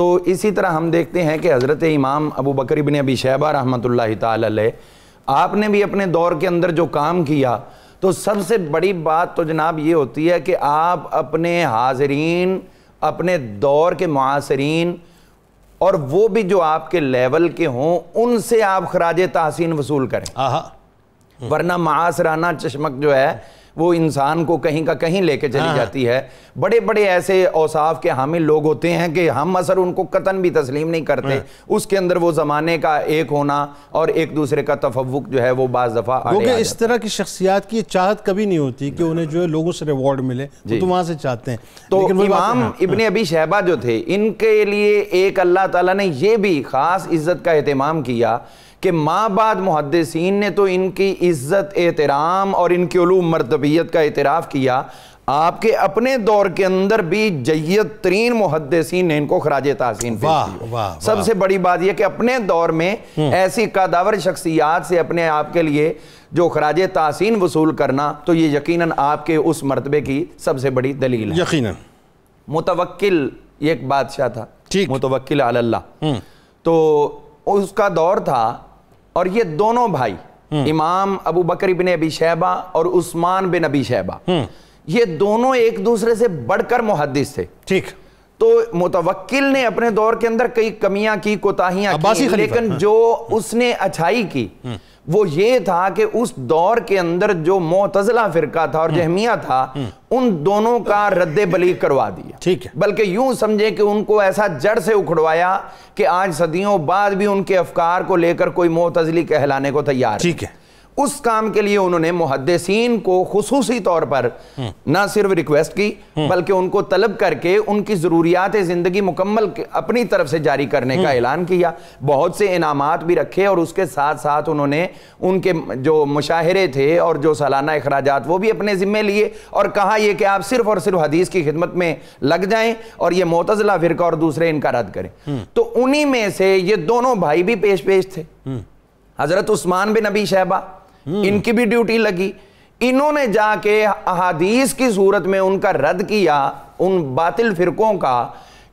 تو اسی طرح ہم دیکھتے ہیں کہ حضرت امام ابو بکر ابن ابی شیبہ رحمۃ اللہ تعالی علیہ، آپ نے بھی اپنے دور کے اندر جو کام کیا، تو سب سے بڑی بات تو جناب یہ ہوتی ہے کہ آپ اپنے حاضرین، اپنے دور کے معاصرین، اور وہ بھی جو آپ کے لیول کے ہوں، ان سے آپ خراج تحسین وصول کریں، ورنہ معاصرانہ چشمک جو ہے وہ انسان کو کہیں کا کہیں لے کے چلی جاتی ہے۔ بڑے بڑے ایسے اوصاف کے حامل لوگ ہوتے ہیں کہ ہم اثر ان کو قطعاً بھی تسلیم نہیں کرتے، اس کے اندر وہ زمانے کا ایک ہونا اور ایک دوسرے کا تفوق جو ہے وہ بعض دفعہ کیونکہ اس طرح کی شخصیات کی چاہت کبھی نہیں ہوتی کہ انہیں جو ہے لوگوں سے ریوارڈ ملے، وہ تو وہاں سے چاہتے ہیں۔ تو امام ابن ابی شیبہ جو تھے، ان کے لیے ایک اللہ تعالیٰ نے یہ بھی خاص عزت کا اہتمام کیا کہ ماں بعد محدثین نے تو ان کی عزت، احترام اور ان کی علوم مرتبیت کا اعتراف کیا، آپ کے اپنے دور کے اندر بھی جید ترین محدثین نے ان کو خراج تحسین پیش کیا۔ سب سے بڑی بات یہ کہ اپنے دور میں ایسی قادور شخصیات سے اپنے آپ کے لیے جو خراج تحسین وصول کرنا، تو یہ یقیناً آپ کے اس مرتبے کی سب سے بڑی دلیل ہے۔ یقیناً متوکل یہ ایک بادشاہ تھا، متوکل علی اللہ، تو اس کا دور تھا، اور یہ دونوں بھائی امام ابو بکر بن ابی شیبہ اور عثمان بن ابی شیبہ، یہ دونوں ایک دوسرے سے بڑھ کر محدث تھے۔ ٹھیک، تو متوکل نے اپنے دور کے اندر کئی کمیاں کی، کوتاہیاں کی، لیکن جو اس نے اچھائی کی وہ یہ تھا کہ اس دور کے اندر جو معتزلہ فرقہ تھا اور جہمیہ تھا، ان دونوں کا رد بلیغ کروا دیا۔ ٹھیک ہے، بلکہ یوں سمجھے کہ ان کو ایسا جڑ سے اکھڑوایا کہ آج صدیوں بعد بھی ان کے افکار کو لے کر کوئی معتزلی کہلانے کو تیار ہے۔ ٹھیک ہے، اس کام کے لیے انہوں نے محدثین کو خصوصی طور پر نہ صرف ریکویسٹ کی، بلکہ ان کو طلب کر کے ان کی ضروریات زندگی مکمل اپنی طرف سے جاری کرنے کا اعلان کیا، بہت سے انعامات بھی رکھے، اور اس کے ساتھ ساتھ انہوں نے ان کے جو مشاہرے تھے اور جو سالانہ اخراجات وہ بھی اپنے ذمے لیے، اور کہا یہ کہ آپ صرف اور صرف حدیث کی خدمت میں لگ جائیں اور یہ معتزلہ فرقہ اور دوسرے ان کا رد کریں۔ تو انہی میں سے یہ دونوں بھائی بھی پیش تھے، حضرت عثمان بن ابی شیبہ، ان کی بھی ڈیوٹی لگی، انہوں نے جا کے احادیث کی صورت میں ان کا رد کیا ان باطل فرقوں کا،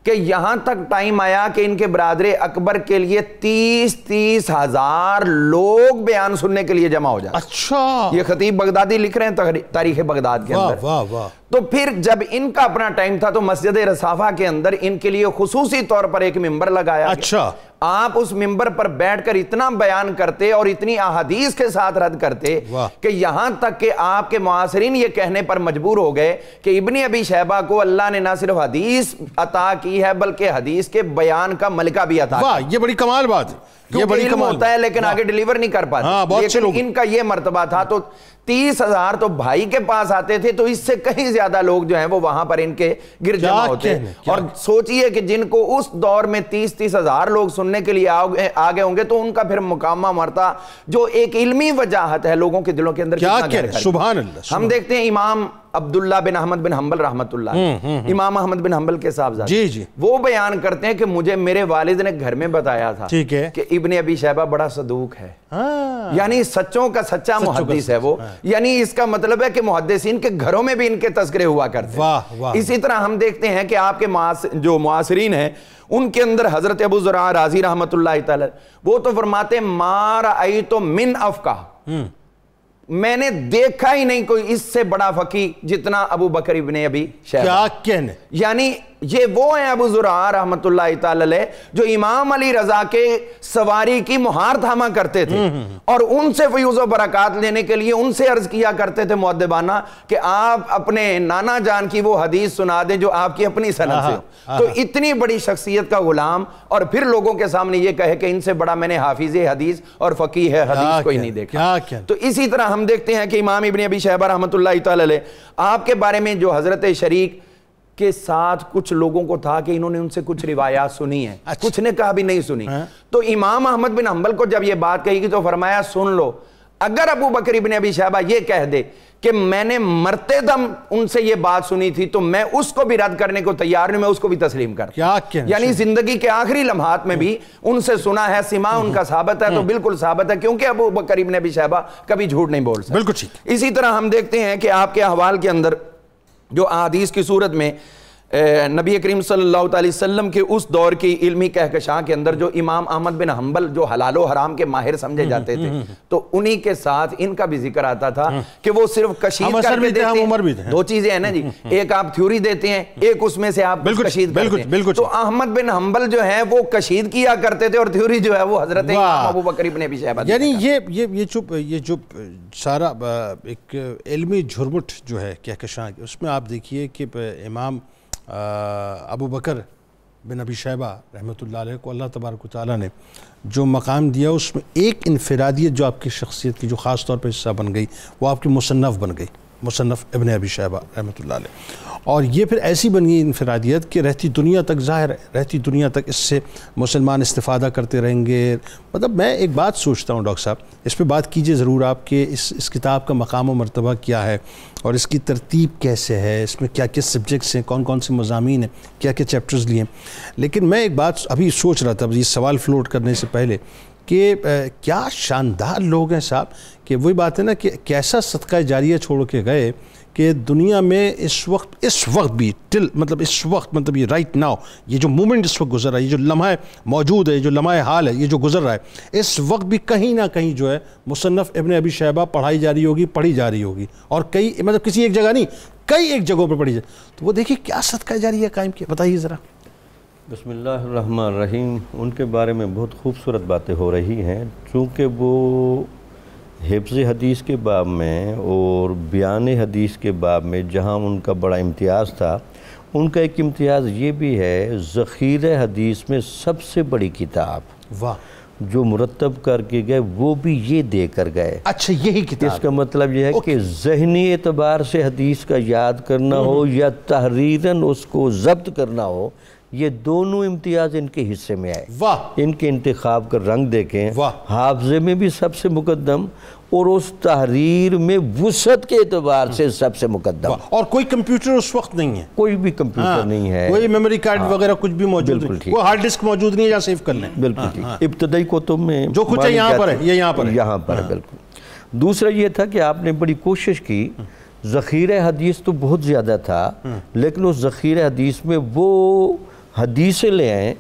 کہ یہاں تک ٹائم آیا کہ ان کے برادر اکبر کے لیے 30 ہزار لوگ بیان سننے کے لیے جمع ہو جائے۔ اچھا، یہ خطیب بغدادی لکھ رہے ہیں تاریخ بغداد کے اندر۔ واہ واہ۔ تو پھر جب ان کا اپنا ٹائم تھا تو مسجد رصافہ کے اندر ان کے لیے خصوصی طور پر ایک ممبر لگایا گیا۔ اچھا، آپ اس ممبر پر بیٹھ کر اتنا بیان کرتے اور اتنی احادیث کے ساتھ رد کرتے کہ یہاں تک کہ آپ کے معاصرین یہ کہنے پر مجبور ہو گئے کہ ابن ابی شیبہ کو اللہ نے نہ صرف حدیث عطا کی ہے بلکہ حدیث کے بیان کا ملکہ بھی عطا کیا۔ یہ بڑی کمال بات ہے، یہ بڑی علم کمال ہوتا ہے لیکن آگے ڈیلیور نہیں کر پاتے، لیکن ان کا یہ مرتبہ تھا۔ تو 30 ہزار تو بھائی کے پاس آتے تھے، تو اس سے کہیں زیادہ لوگ جو ہیں وہ وہاں پر ان کے گر جمع ہوتے ہیں۔ اور سوچئے کہ جن کو اس دور میں 30 ہزار لوگ سننے کے لیے آگے ہوں گے، تو ان کا پھر مقامہ مرتا جو ایک علمی وجاہت ہے لوگوں کے دلوں کے اندر کتنا گہرا ہے۔ سبحان اللہ۔ ہم دیکھتے ہیں امام عبداللہ بن احمد بن حنبل رحمت اللہ، امام احمد بن حنبل کے صاحبزادے، وہ بیان کرتے ہیں کہ مجھے میرے والد نے گھر میں بتایا تھا کہ ابن ابی شیبہ بڑا صدوق ہے، یعنی سچوں کا سچا محدث ہے وہ، یعنی اس کا مطلب ہے کہ محدثین کے گھروں میں بھی ان کے تذکرے ہوا کرتے ہیں۔ اسی طرح ہم دیکھتے ہیں کہ آپ کے جو معاصرین ہیں ان کے اندر حضرت ابو زرع رازی رحمت اللہ تعالی، وہ تو فرماتے ہیں ما رأیت من افقہ، میں نے دیکھا ہی نہیں کوئی اس سے بڑا فقیہ جتنا ابو بکر ابن ابی شیبہ۔ کیا کہنے، یعنی یہ وہ ہیں ابو زرع رحمت اللہ تعالی علیہ جو امام علی رضا کے سواری کی مہار تھاما کرتے تھے، اور ان سے فیوز و برکات لینے کے لیے ان سے عرض کیا کرتے تھے مؤدبانہ کہ آپ اپنے نانا جان کی وہ حدیث سنا دیں جو آپ کی اپنی سند سے ہو۔ تو اتنی بڑی شخصیت کا غلام، اور پھر لوگوں کے سامنے یہ کہے کہ ان سے بڑا میں نے حافظ حدیث اور فقیہ حدیث کوئی نہیں دیکھا۔ تو اسی طرح ہم دیکھتے ہیں کہ امام ابن ابی شیبہ رحمت اللہ تعالی علیہ، آپ کے بارے میں جو حضرت شریک کے ساتھ کچھ لوگوں کو تھا کہ انہوں نے ان سے کچھ روایات سنی ہیں، کچھ نے کہا بھی نہیں سنی، تو امام احمد بن حنبل کو جب یہ بات کہی گی تو فرمایا سن لو، اگر ابو بکر ابن ابی شیبہ یہ کہہ دے کہ میں نے مرتے دم ان سے یہ بات سنی تھی تو میں اس کو بھی رد کرنے کو تیار نہیں، میں اس کو بھی تسلیم کرتا، یعنی زندگی کے آخری لمحات میں بھی ان سے سنا ہے، سماع ان کا ثابت ہے، تو بالکل ثابت ہے، کیونکہ ابو بکر ابن ابی شیبہ کبھی جھوٹ نہیں بول سکتا۔ بالکل ٹھیک۔ اسی طرح ہم دیکھتے ہیں کہ آپ کے احوال کے اندر جو احادیث کی صورت میں نبی کریم صلی اللہ علیہ وسلم کے اس دور کی علمی کہکشاں کے اندر جو امام احمد بن حنبل جو حلال و حرام کے ماہر سمجھے جاتے تھے تو انہی کے ساتھ ان کا بھی ذکر آتا تھا کہ وہ صرف کشید کر کے دیتے ہیں. دو چیزیں ہیں نا جی, ایک آپ تھیوری دیتے ہیں, ایک اس میں سے آپ کشید کرتے ہیں. تو احمد بن حنبل جو ہیں وہ کشید کیا کرتے تھے اور تھیوری جو ہے وہ حضرت امام ابو بکر ابن ابی شیبہ. یعنی یہ جو سارا ایک علمی جھرمٹ جو ہے کہکشاں کی, اس میں آپ دیکھیے کہ امام ابو بکر بن ابی شیبہ رحمۃ اللہ علیہ کو اللہ تبارک و تعالیٰ نے جو مقام دیا, اس میں ایک انفرادیت جو آپ کی شخصیت کی جو خاص طور پہ حصہ بن گئی, وہ آپ کی مصنف بن گئی, مصنف ابن ابی شیبہ رحمۃ اللہ علیہ. اور یہ پھر ایسی بن گئی انفرادیت کہ رہتی دنیا تک ظاہر ہے, رہتی دنیا تک اس سے مسلمان استفادہ کرتے رہیں گے. مطلب میں ایک بات سوچتا ہوں ڈاکٹر صاحب, اس پہ بات کیجئے ضرور آپ کہ اس کتاب کا مقام و مرتبہ کیا ہے اور اس کی ترتیب کیسے ہے, اس میں کیا کیا سبجیکٹس ہیں, کون کون سے مضامین ہیں, کیا کیا چیپٹرز لیے ہیں. لیکن میں ایک بات ابھی سوچ رہا تھا یہ سوال فلوٹ کرنے سے پہلے کہ کیا شاندار لوگ ہیں صاحب, کہ وہی بات ہے نا کہ کیسا صدقہ جاریہ چھوڑ کے گئے کہ دنیا میں اس وقت بھی مطلب یہ رائٹ ناؤ, یہ جو مومنٹ اس وقت گزر رہا ہے, یہ جو لمحہ موجود ہے, جو لمحہ حال ہے, یہ جو گزر رہا ہے, اس وقت بھی کہیں نہ کہیں جو ہے مصنف ابن ابی شیبہ پڑھی جا رہی ہوگی اور کئی مطلب کسی ایک جگہ نہیں, کئی ایک جگہوں پر پڑھی جائے. تو وہ دیکھیے کیا صدقہ جاریہ قائم کیا, بتائیے ذرا. بسم اللہ الرحمن الرحیم. ان کے بارے میں بہت خوبصورت باتیں ہو رہی ہیں, چونکہ وہ حفظ حدیث کے باب میں اور بیان حدیث کے باب میں جہاں ان کا بڑا امتیاز تھا, ان کا ایک امتیاز یہ بھی ہے ذخیرہ حدیث میں سب سے بڑی کتاب جو مرتب کر کے گئے وہ بھی یہ دے کر گئے. اچھا, یہی کتاب. اس کا مطلب یہ ہے کہ ذہنی اعتبار سے حدیث کا یاد کرنا ہو یا تحریراً اس کو ضبط کرنا ہو, یہ دونوں امتیاز ان کے حصے میں آئے. ان کے انتخاب کا رنگ دیکھیں, حافظے میں بھی سب سے مقدم اور اس تحریر میں وسعت کے اعتبار سے سب سے مقدم. اور کوئی کمپیوٹر اس وقت نہیں ہے, کوئی بھی کمپیوٹر نہیں ہے, کوئی میموری کارڈ وغیرہ کچھ بھی موجود نہیں, کوئی ہارڈ ڈسک موجود نہیں ہے جہاں سیو کر لیں. بالکل ٹھیک. ابتدائی کتب میں جو کچھ ہے یہاں پر ہے, یہ یہاں پر ہے. بالکل. دوسرا یہ تھا کہ آپ نے بڑی کوشش کی, ذخیرہ حدیث تو بہت زیادہ تھا لیکن اس ذخیرہ حدیث میں وہ حدیثیں لے آئیں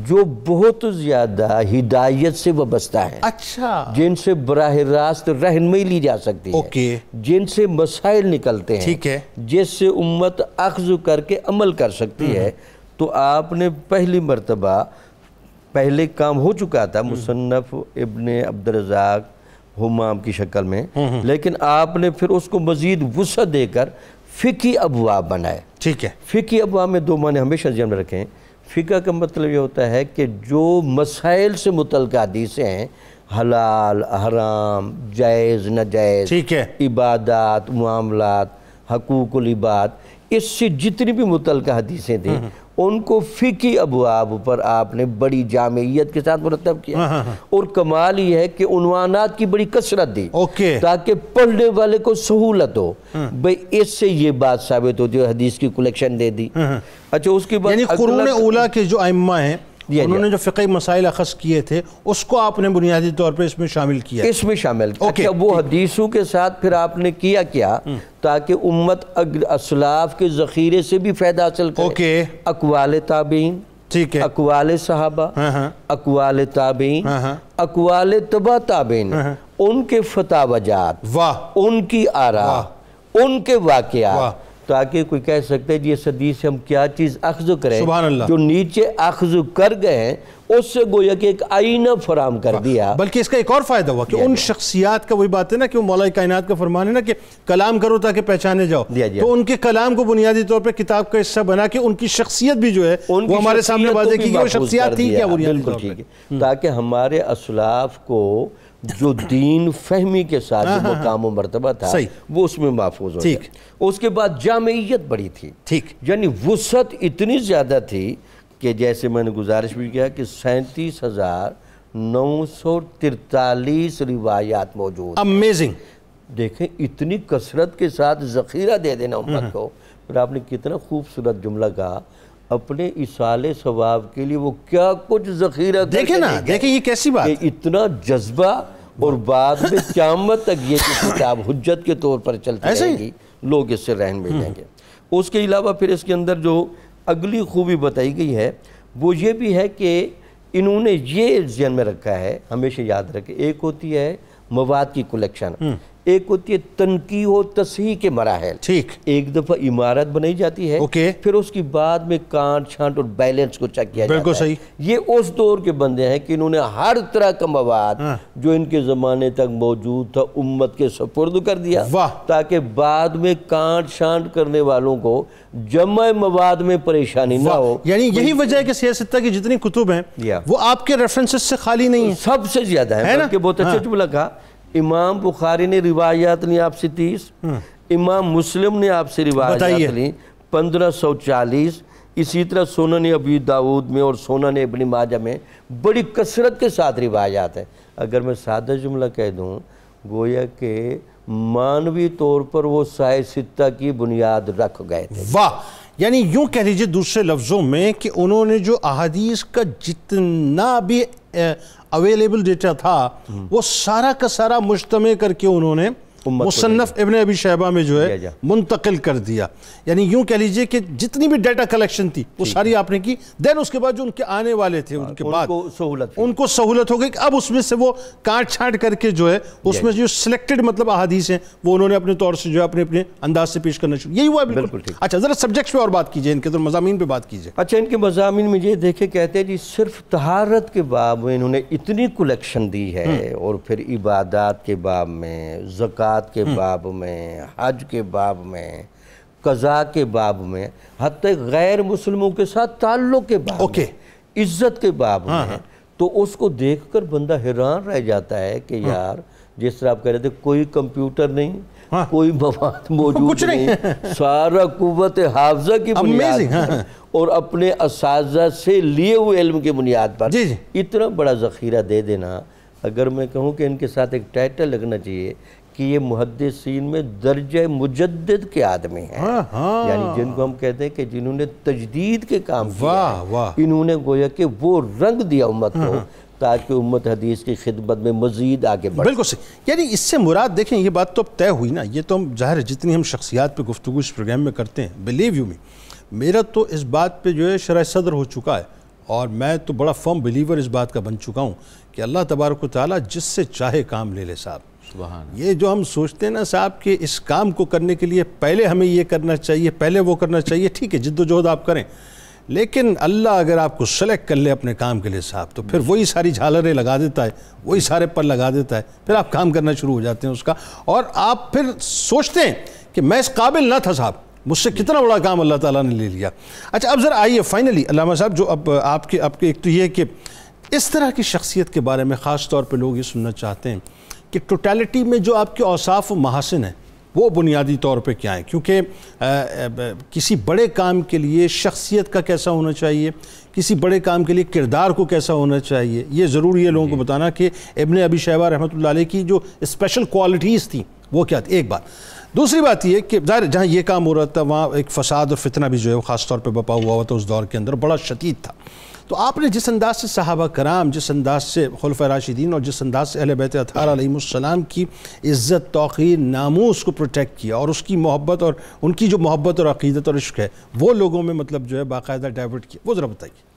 جو بہت زیادہ ہدایت سے وابستہ ہیں. اچھا, جن سے براہ راست رہنمائی لی جا سکتی ہے, جن سے مسائل نکلتے ہیں, ٹھیک ہے, جس سے امت اخذ کر کے عمل کر سکتی ہے. تو آپ نے پہلی مرتبہ, پہلے کام ہو چکا تھا مصنف ابن عبدالرزاق ہمام کی شکل میں, لیکن آپ نے پھر اس کو مزید وسعت دے کر فقہی ابواب بنائے. ٹھیک ہے. فقہی ابواب میں دو معنی ہمیشہ ذہن میں رکھیں. فقہ کا مطلب یہ ہوتا ہے کہ جو مسائل سے متعلق حدیثیں ہیں, حلال حرام, جائز ناجائز, ٹھیک ہے, عبادات معاملات, حقوق العباد, اس سے جتنی بھی متعلقہ حدیثیں تھیں ان کو فقہی ابواب پر آپ نے بڑی جامعیت کے ساتھ مرتب کیا. اور کمال یہ ہے کہ عنوانات کی بڑی کثرت دی تاکہ پڑھنے والے کو سہولت ہو. بھئی اس سے یہ بات ثابت ہو, جو حدیث کی کلیکشن دے دی. اچھا, اس کے بعد یعنی قرون اولیٰ کے جو ائمہ ہیں انہوں نے جو فقہی مسائل اخذ کیے تھے اس کو آپ نے بنیادی طور پر اس میں شامل کیا. اس میں شامل کیا. اچھا, وہ حدیثوں کے ساتھ پھر آپ نے کیا تاکہ امت اسلاف کے ذخیرے سے بھی فائدہ حاصل کرے. اقوال تابعین, ٹھیک ہے, اقوال صحابہ, اقوال تابعین, اقوال تبع تابعین, ان کے فتاوی جات, ان کی آراء, ان کے واقعات, تاکہ کوئی کہہ سکتے ہیں اس حدیث سے ہم کیا چیز اخذ کریں. جو نیچے اخذ کر گئے ہیں اس سے گویا کہ ایک آئینہ فراہم کر دیا. بلکہ اس کا ایک اور فائدہ ہوا کہ ان شخصیات کا وہی بات ہے نا کہ وہ مولا کائنات کا فرمان ہے نا کہ کلام کرو تاکہ پہچانے جاؤ. تو ان کے کلام کو بنیادی طور پر کتاب کا حصہ بنا کے ان کی شخصیت بھی جو ہے وہ ہمارے سامنے واضح کی وہ شخصیات تھی کیا بنیادی طور پر, تاکہ ہمارے اسلاف کو جو دین فہمی کے ساتھ جو مقام و مرتبہ تھا وہ اس میں محفوظ ہو جائے. اس کے بعد جامعیت بڑی تھی, یعنی وسعت اتنی زیادہ تھی کہ جیسے میں نے گزارش بھی کیا کہ 37,943 روایات موجود. امیزنگ. دیکھیں اتنی کثرت کے ساتھ ذخیرہ دے دینا امت کو. پھر آپ نے کتنا خوبصورت جملہ کہا, اپنے ایصال ثواب کے لیے وہ کیا کچھ ذخیرہ. دیکھیں نا, دیکھیں یہ کیسی بات, اتنا جذبہ, اور بعد میں قیامت تک یہ کتاب حجت کے طور پر چلتی رہے گی, لوگ اس سے رہنمائی لیں گے. اس کے علاوہ پھر اس کے اندر جو اگلی خوبی بتائی گئی ہے وہ یہ بھی ہے کہ انہوں نے یہ ذہن میں رکھا ہے، ہمیشہ یاد رکھے، ایک ہوتی ہے مواد کی کلیکشن، ایک ہوتی ہے تنقیح و تصحیح کے مراحل. ٹھیک. ایک دفعہ عمارت بنائی جاتی ہے، پھر اس کی بعد میں کانٹ چھانٹ اور بیلنس کو چیک کیا جاتا ہے. بالکل صحیح. یہ اس دور کے بندے ہیں کہ انہوں نے ہر طرح کا مواد جو ان کے زمانے تک موجود تھا امت کے سپرد کر دیا، تاکہ بعد میں کانٹ چھانٹ کرنے والوں کو جمع مواد میں پریشانی نہ ہو. یعنی یہی وجہ ہے کہ سیاستہ کی جتنی کتب ہیں وہ آپ کے ریفرنسز سے خالی نہیں ہیں، سب سے زیادہ ہیں. بلکہ بہت اچھا جملہ کہا، امام بخاری نے روایات لی آپ سے 30، امام مسلم نے آپ سے روایات لی 1540، اسی طرح سنن ابی داؤد میں اور سنن ابن ماجہ میں بڑی کثرت کے ساتھ روایات ہیں. اگر میں سادہ جملہ کہہ دوں، گویا کہ مانوی طور پر وہ سائے ستہ کی بنیاد رکھ گئے تھے. واہ. یعنی یوں کہہ لیجئے دوسرے لفظوں میں کہ انہوں نے جو احادیث کا جتنا بھی اویلیبل ڈیٹا تھا وہ سارا کا سارا مجتمع کر کے انہوں نے مصنف ابن ابی شیبہ میں جو ہے منتقل کر دیا. یعنی یوں کہہ لیجئے کہ جتنی بھی ڈیٹا کلیکشن تھی وہ ساری آپ نے کی. دین اس کے بعد جو ان کے آنے والے تھے ان کے بعد ان کو سہولت ہو گئی کہ اب اس میں سے وہ کاٹ چھانٹ کر کے جو ہے اس میں جو سلیکٹڈ مطلب احادیث ہیں وہ انہوں نے اپنے طور سے جو ہے اپنے انداز سے پیش کرنا شروع. یہی ہوا بالکل. اچھا ذرا سبجیکٹس پہ اور بات کیجئے، ان کے مضامین پہ بات کیجئے. اچھا ان کے مضامین میں یہ دیکھیں، کہتے ہیں جی صرف طہارت کے باب میں انہوں نے اتنی کلیکشن دی ہے، اور پھر عبادات کے باب میں، زکوٰۃ کے باب میں، حج کے باب میں، قضاء کے باب میں، حتی غیر مسلموں کے ساتھ تعلق کے باب میں، عزت کے باب میں. تو اس کو دیکھ کر بندہ حیران رہ جاتا ہے کہ یار جس طرح آپ کہہ رہے تھے کوئی کمپیوٹر نہیں، کوئی مواد موجود نہیں، سارا قوت حافظہ کی بنیاد پر اور اپنے اساتذہ سے لیے ہوئے علم کی بنیاد پر اتنا بڑا ذخیرہ دے دینا. اگر میں کہوں کہ ان کے ساتھ ایک ٹائٹل لگنا چاہیے کہ یہ محدثین میں درجہ مجدد کے آدمی ہیں، یعنی جن کو ہم کہتے ہیں کہ جنہوں نے تجدید کے کام کیا، انہوں نے گویا کہ وہ رنگ دیا امت کو تاکہ امت حدیث کی خدمت میں مزید آگے بڑھے. بالکل صحیح. یعنی اس سے مراد دیکھیں یہ بات تو اب طے ہوئی نا، یہ تو ہم ظاہر ہے جتنی ہم شخصیات پہ گفتگو اس پروگرام میں کرتے ہیں، بلیو یو می میرا تو اس بات پہ جو ہے شرح صدر ہو چکا ہے، اور میں تو بڑا فرم بلیور اس بات کا بن چکا ہوں کہ اللہ تبارک و تعالیٰ جس سے چاہے کام لے لے. صاحب یہ جو ہم سوچتے ہیں نا صاحب کہ اس کام کو کرنے کے لیے پہلے ہمیں یہ کرنا چاہیے، پہلے وہ کرنا چاہیے، ٹھیک ہے جد و جہد آپ کریں، لیکن اللہ اگر آپ کو سلیکٹ کر لے اپنے کام کے لیے صاحب تو پھر وہی ساری جھالریں لگا دیتا ہے، وہی سارے پر لگا دیتا ہے، پھر آپ کام کرنا شروع ہو جاتے ہیں اس کا، اور آپ پھر سوچتے ہیں کہ میں اس قابل نہ تھا صاحب، مجھ سے کتنا بڑا کام اللہ تعالیٰ نے لے لیا. اچھا اب ذرا آئیے فائنلی علامہ صاحب، جو اب آپ کے ایک تو یہ کہ اس طرح کی شخصیت کے بارے میں خاص طور پہ لوگ یہ سننا چاہتے ہیں کہ ٹوٹیلٹی میں جو آپ کے اوصاف و محاسن ہیں وہ بنیادی طور پہ کیا ہیں، کیونکہ کسی بڑے کام کے لیے شخصیت کا کیسا ہونا چاہیے، کسی بڑے کام کے لیے کردار کو کیسا ہونا چاہیے، یہ ضروری ہے لوگوں کو بتانا کہ ابن ابی شیبہ رحمۃ اللہ علیہ کی جو اسپیشل کوالٹیز تھیں وہ کیا تھی. ایک بات. دوسری بات یہ کہ ظاہر جہاں یہ کام ہو رہا تھا وہاں ایک فساد اور فتنہ بھی جو ہے خاص طور پہ بپا ہوا تھا اس دور کے اندر، بڑا شدید تھا. تو آپ نے جس انداز سے صحابہ کرام، جس انداز سے خلفائے راشدین اور جس انداز سے اہل بیت اطہار علیہم السلام کی عزت، توقیر، ناموس کو پروٹیکٹ کیا اور اس کی محبت اور ان کی جو محبت اور عقیدت اور عشق ہے وہ لوگوں میں مطلب جو ہے باقاعدہ ڈائیورٹ کیا، وہ ذرا بتائیے.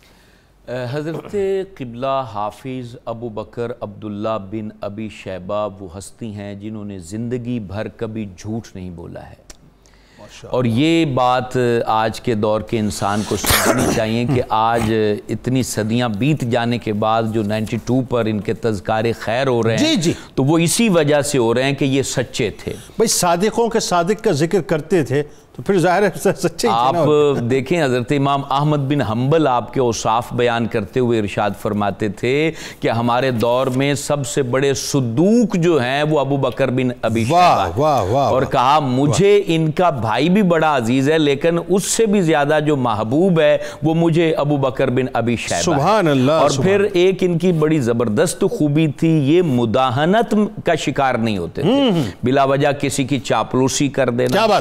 حضرت قبلہ حافظ ابو بکر عبداللہ بن ابی شیبہ وہ ہستی ہیں جنہوں نے زندگی بھر کبھی جھوٹ نہیں بولا ہے، اور یہ بات آج کے دور کے انسان کو سمجھنی چاہیے کہ آج اتنی صدیاں بیت جانے کے بعد جو 92 پر ان کے تذکارے خیر ہو رہے ہیں تو وہ اسی وجہ سے ہو رہے ہیں کہ یہ سچے تھے. بھئی صادقوں کے صادق کا ذکر کرتے تھے تو پھر ظاہر ہے سچے ہی. آپ دیکھیں حضرت امام احمد بن حنبل آپ کے اوصاف بیان کرتے ہوئے ارشاد فرماتے تھے کہ ہمارے دور میں سب سے بڑے صدوق جو ہیں وہ ابو بکر بن ابی شیبہ، اور کہا مجھے ان کا بھائی بھی بڑا عزیز ہے لیکن اس سے بھی زیادہ جو محبوب ہے وہ مجھے ابو بکر بن ابی شیبہ. سبحان اللہ. اور پھر ایک ان کی بڑی زبردست خوبی تھی، یہ مداہنت کا شکار نہیں ہوتے تھے، بلا وجہ کسی کی چاپلوسی کر دینا،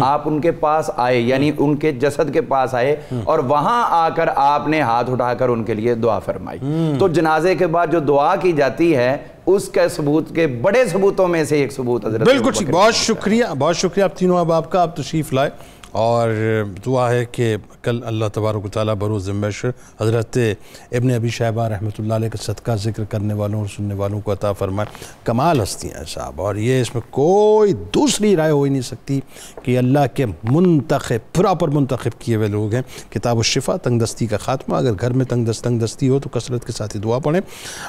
آپ ان کے پاس آئے، یعنی ان کے جسد کے پاس آئے اور وہاں آ کر آپ نے ہاتھ اٹھا کر ان کے لیے دعا فرمائی. تو جنازے کے بعد جو دعا کی جاتی ہے اس کے ثبوت کے بڑے ثبوتوں میں سے ایک ثبوت حضرت بالکل ٹھیک. بہت شکریہ آپ تینوں احباب کا. آپ تشریف لائے اور دعا ہے کہ کل اللہ تبارک و تعالیٰ بروز محشر حضرت ابن ابی شیبہ رحمۃ اللہ علیہ کا صدقہ ذکر کرنے والوں اور سننے والوں کو عطا فرمائے. کمال ہستیاں ہیں صاحب، اور یہ اس میں کوئی دوسری رائے ہو ہی نہیں سکتی کہ اللہ کے منتخب، پراپر منتخب کیے ہوئے لوگ ہیں. کتاب الشفا، تنگ دستی کا خاتمہ. اگر گھر میں تنگ دستی ہو تو کثرت کے ساتھ ہی دعا پڑھیں.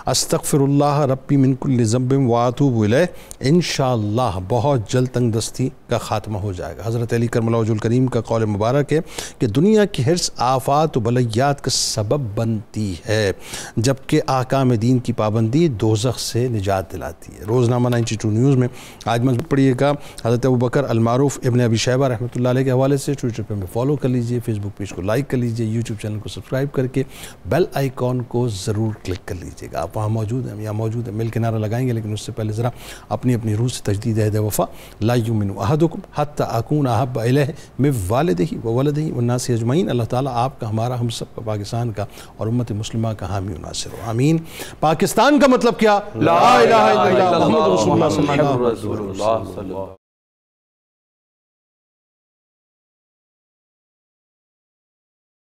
استغفر اللہ ربی من کل ذنب واتوب الیہ. انشاءاللہ بہت جلد تنگ دستی کا خاتمہ ہو جائے گا. حضرت علی کرم اللہ وجہ الکریم کا قول مبارک ہے کہ دنیا کی حرص آفات و بلیات کا سبب بنتی ہے، جبکہ احکام دین کی پابندی دوزخ سے نجات دلاتی ہے. روزنامہ 92 نیوز میں آج مضمون پڑھیے گا حضرت ابوبکر المعروف ابن ابی شیبہ رحمۃ اللہ علیہ کے حوالے سے. ٹویٹر پہ ہمیں فالو کر لیجئے، فیس بک پیج کو لائک کر لیجئے، یوٹیوب چینل کو سبسکرائب کر کے بیل آئیکن کو ضرور کلک کر لیجئے گا. آپ وہاں موجود ہیں، ہم یہاں موجود ہیں، مل کے نعرہ لگائیں گے، لیکن اس سے پہلے ذرا اپنی روح سے تجدید عہد وفا. لا یؤمن احدکم حتی اکون احب الیہ من والدہ وولدہ والناس اجمعین. اللہ تعالیٰ آپ کا، ہمارا، ہم سب کا، پاکستان کا اور امت مسلمہ کا حامی و ناصر ہو. آمین. پاکستان کا مطلب کیا؟ لا الہ الا اللہ محمد رسول اللہ صلی اللہ علیہ وسلم.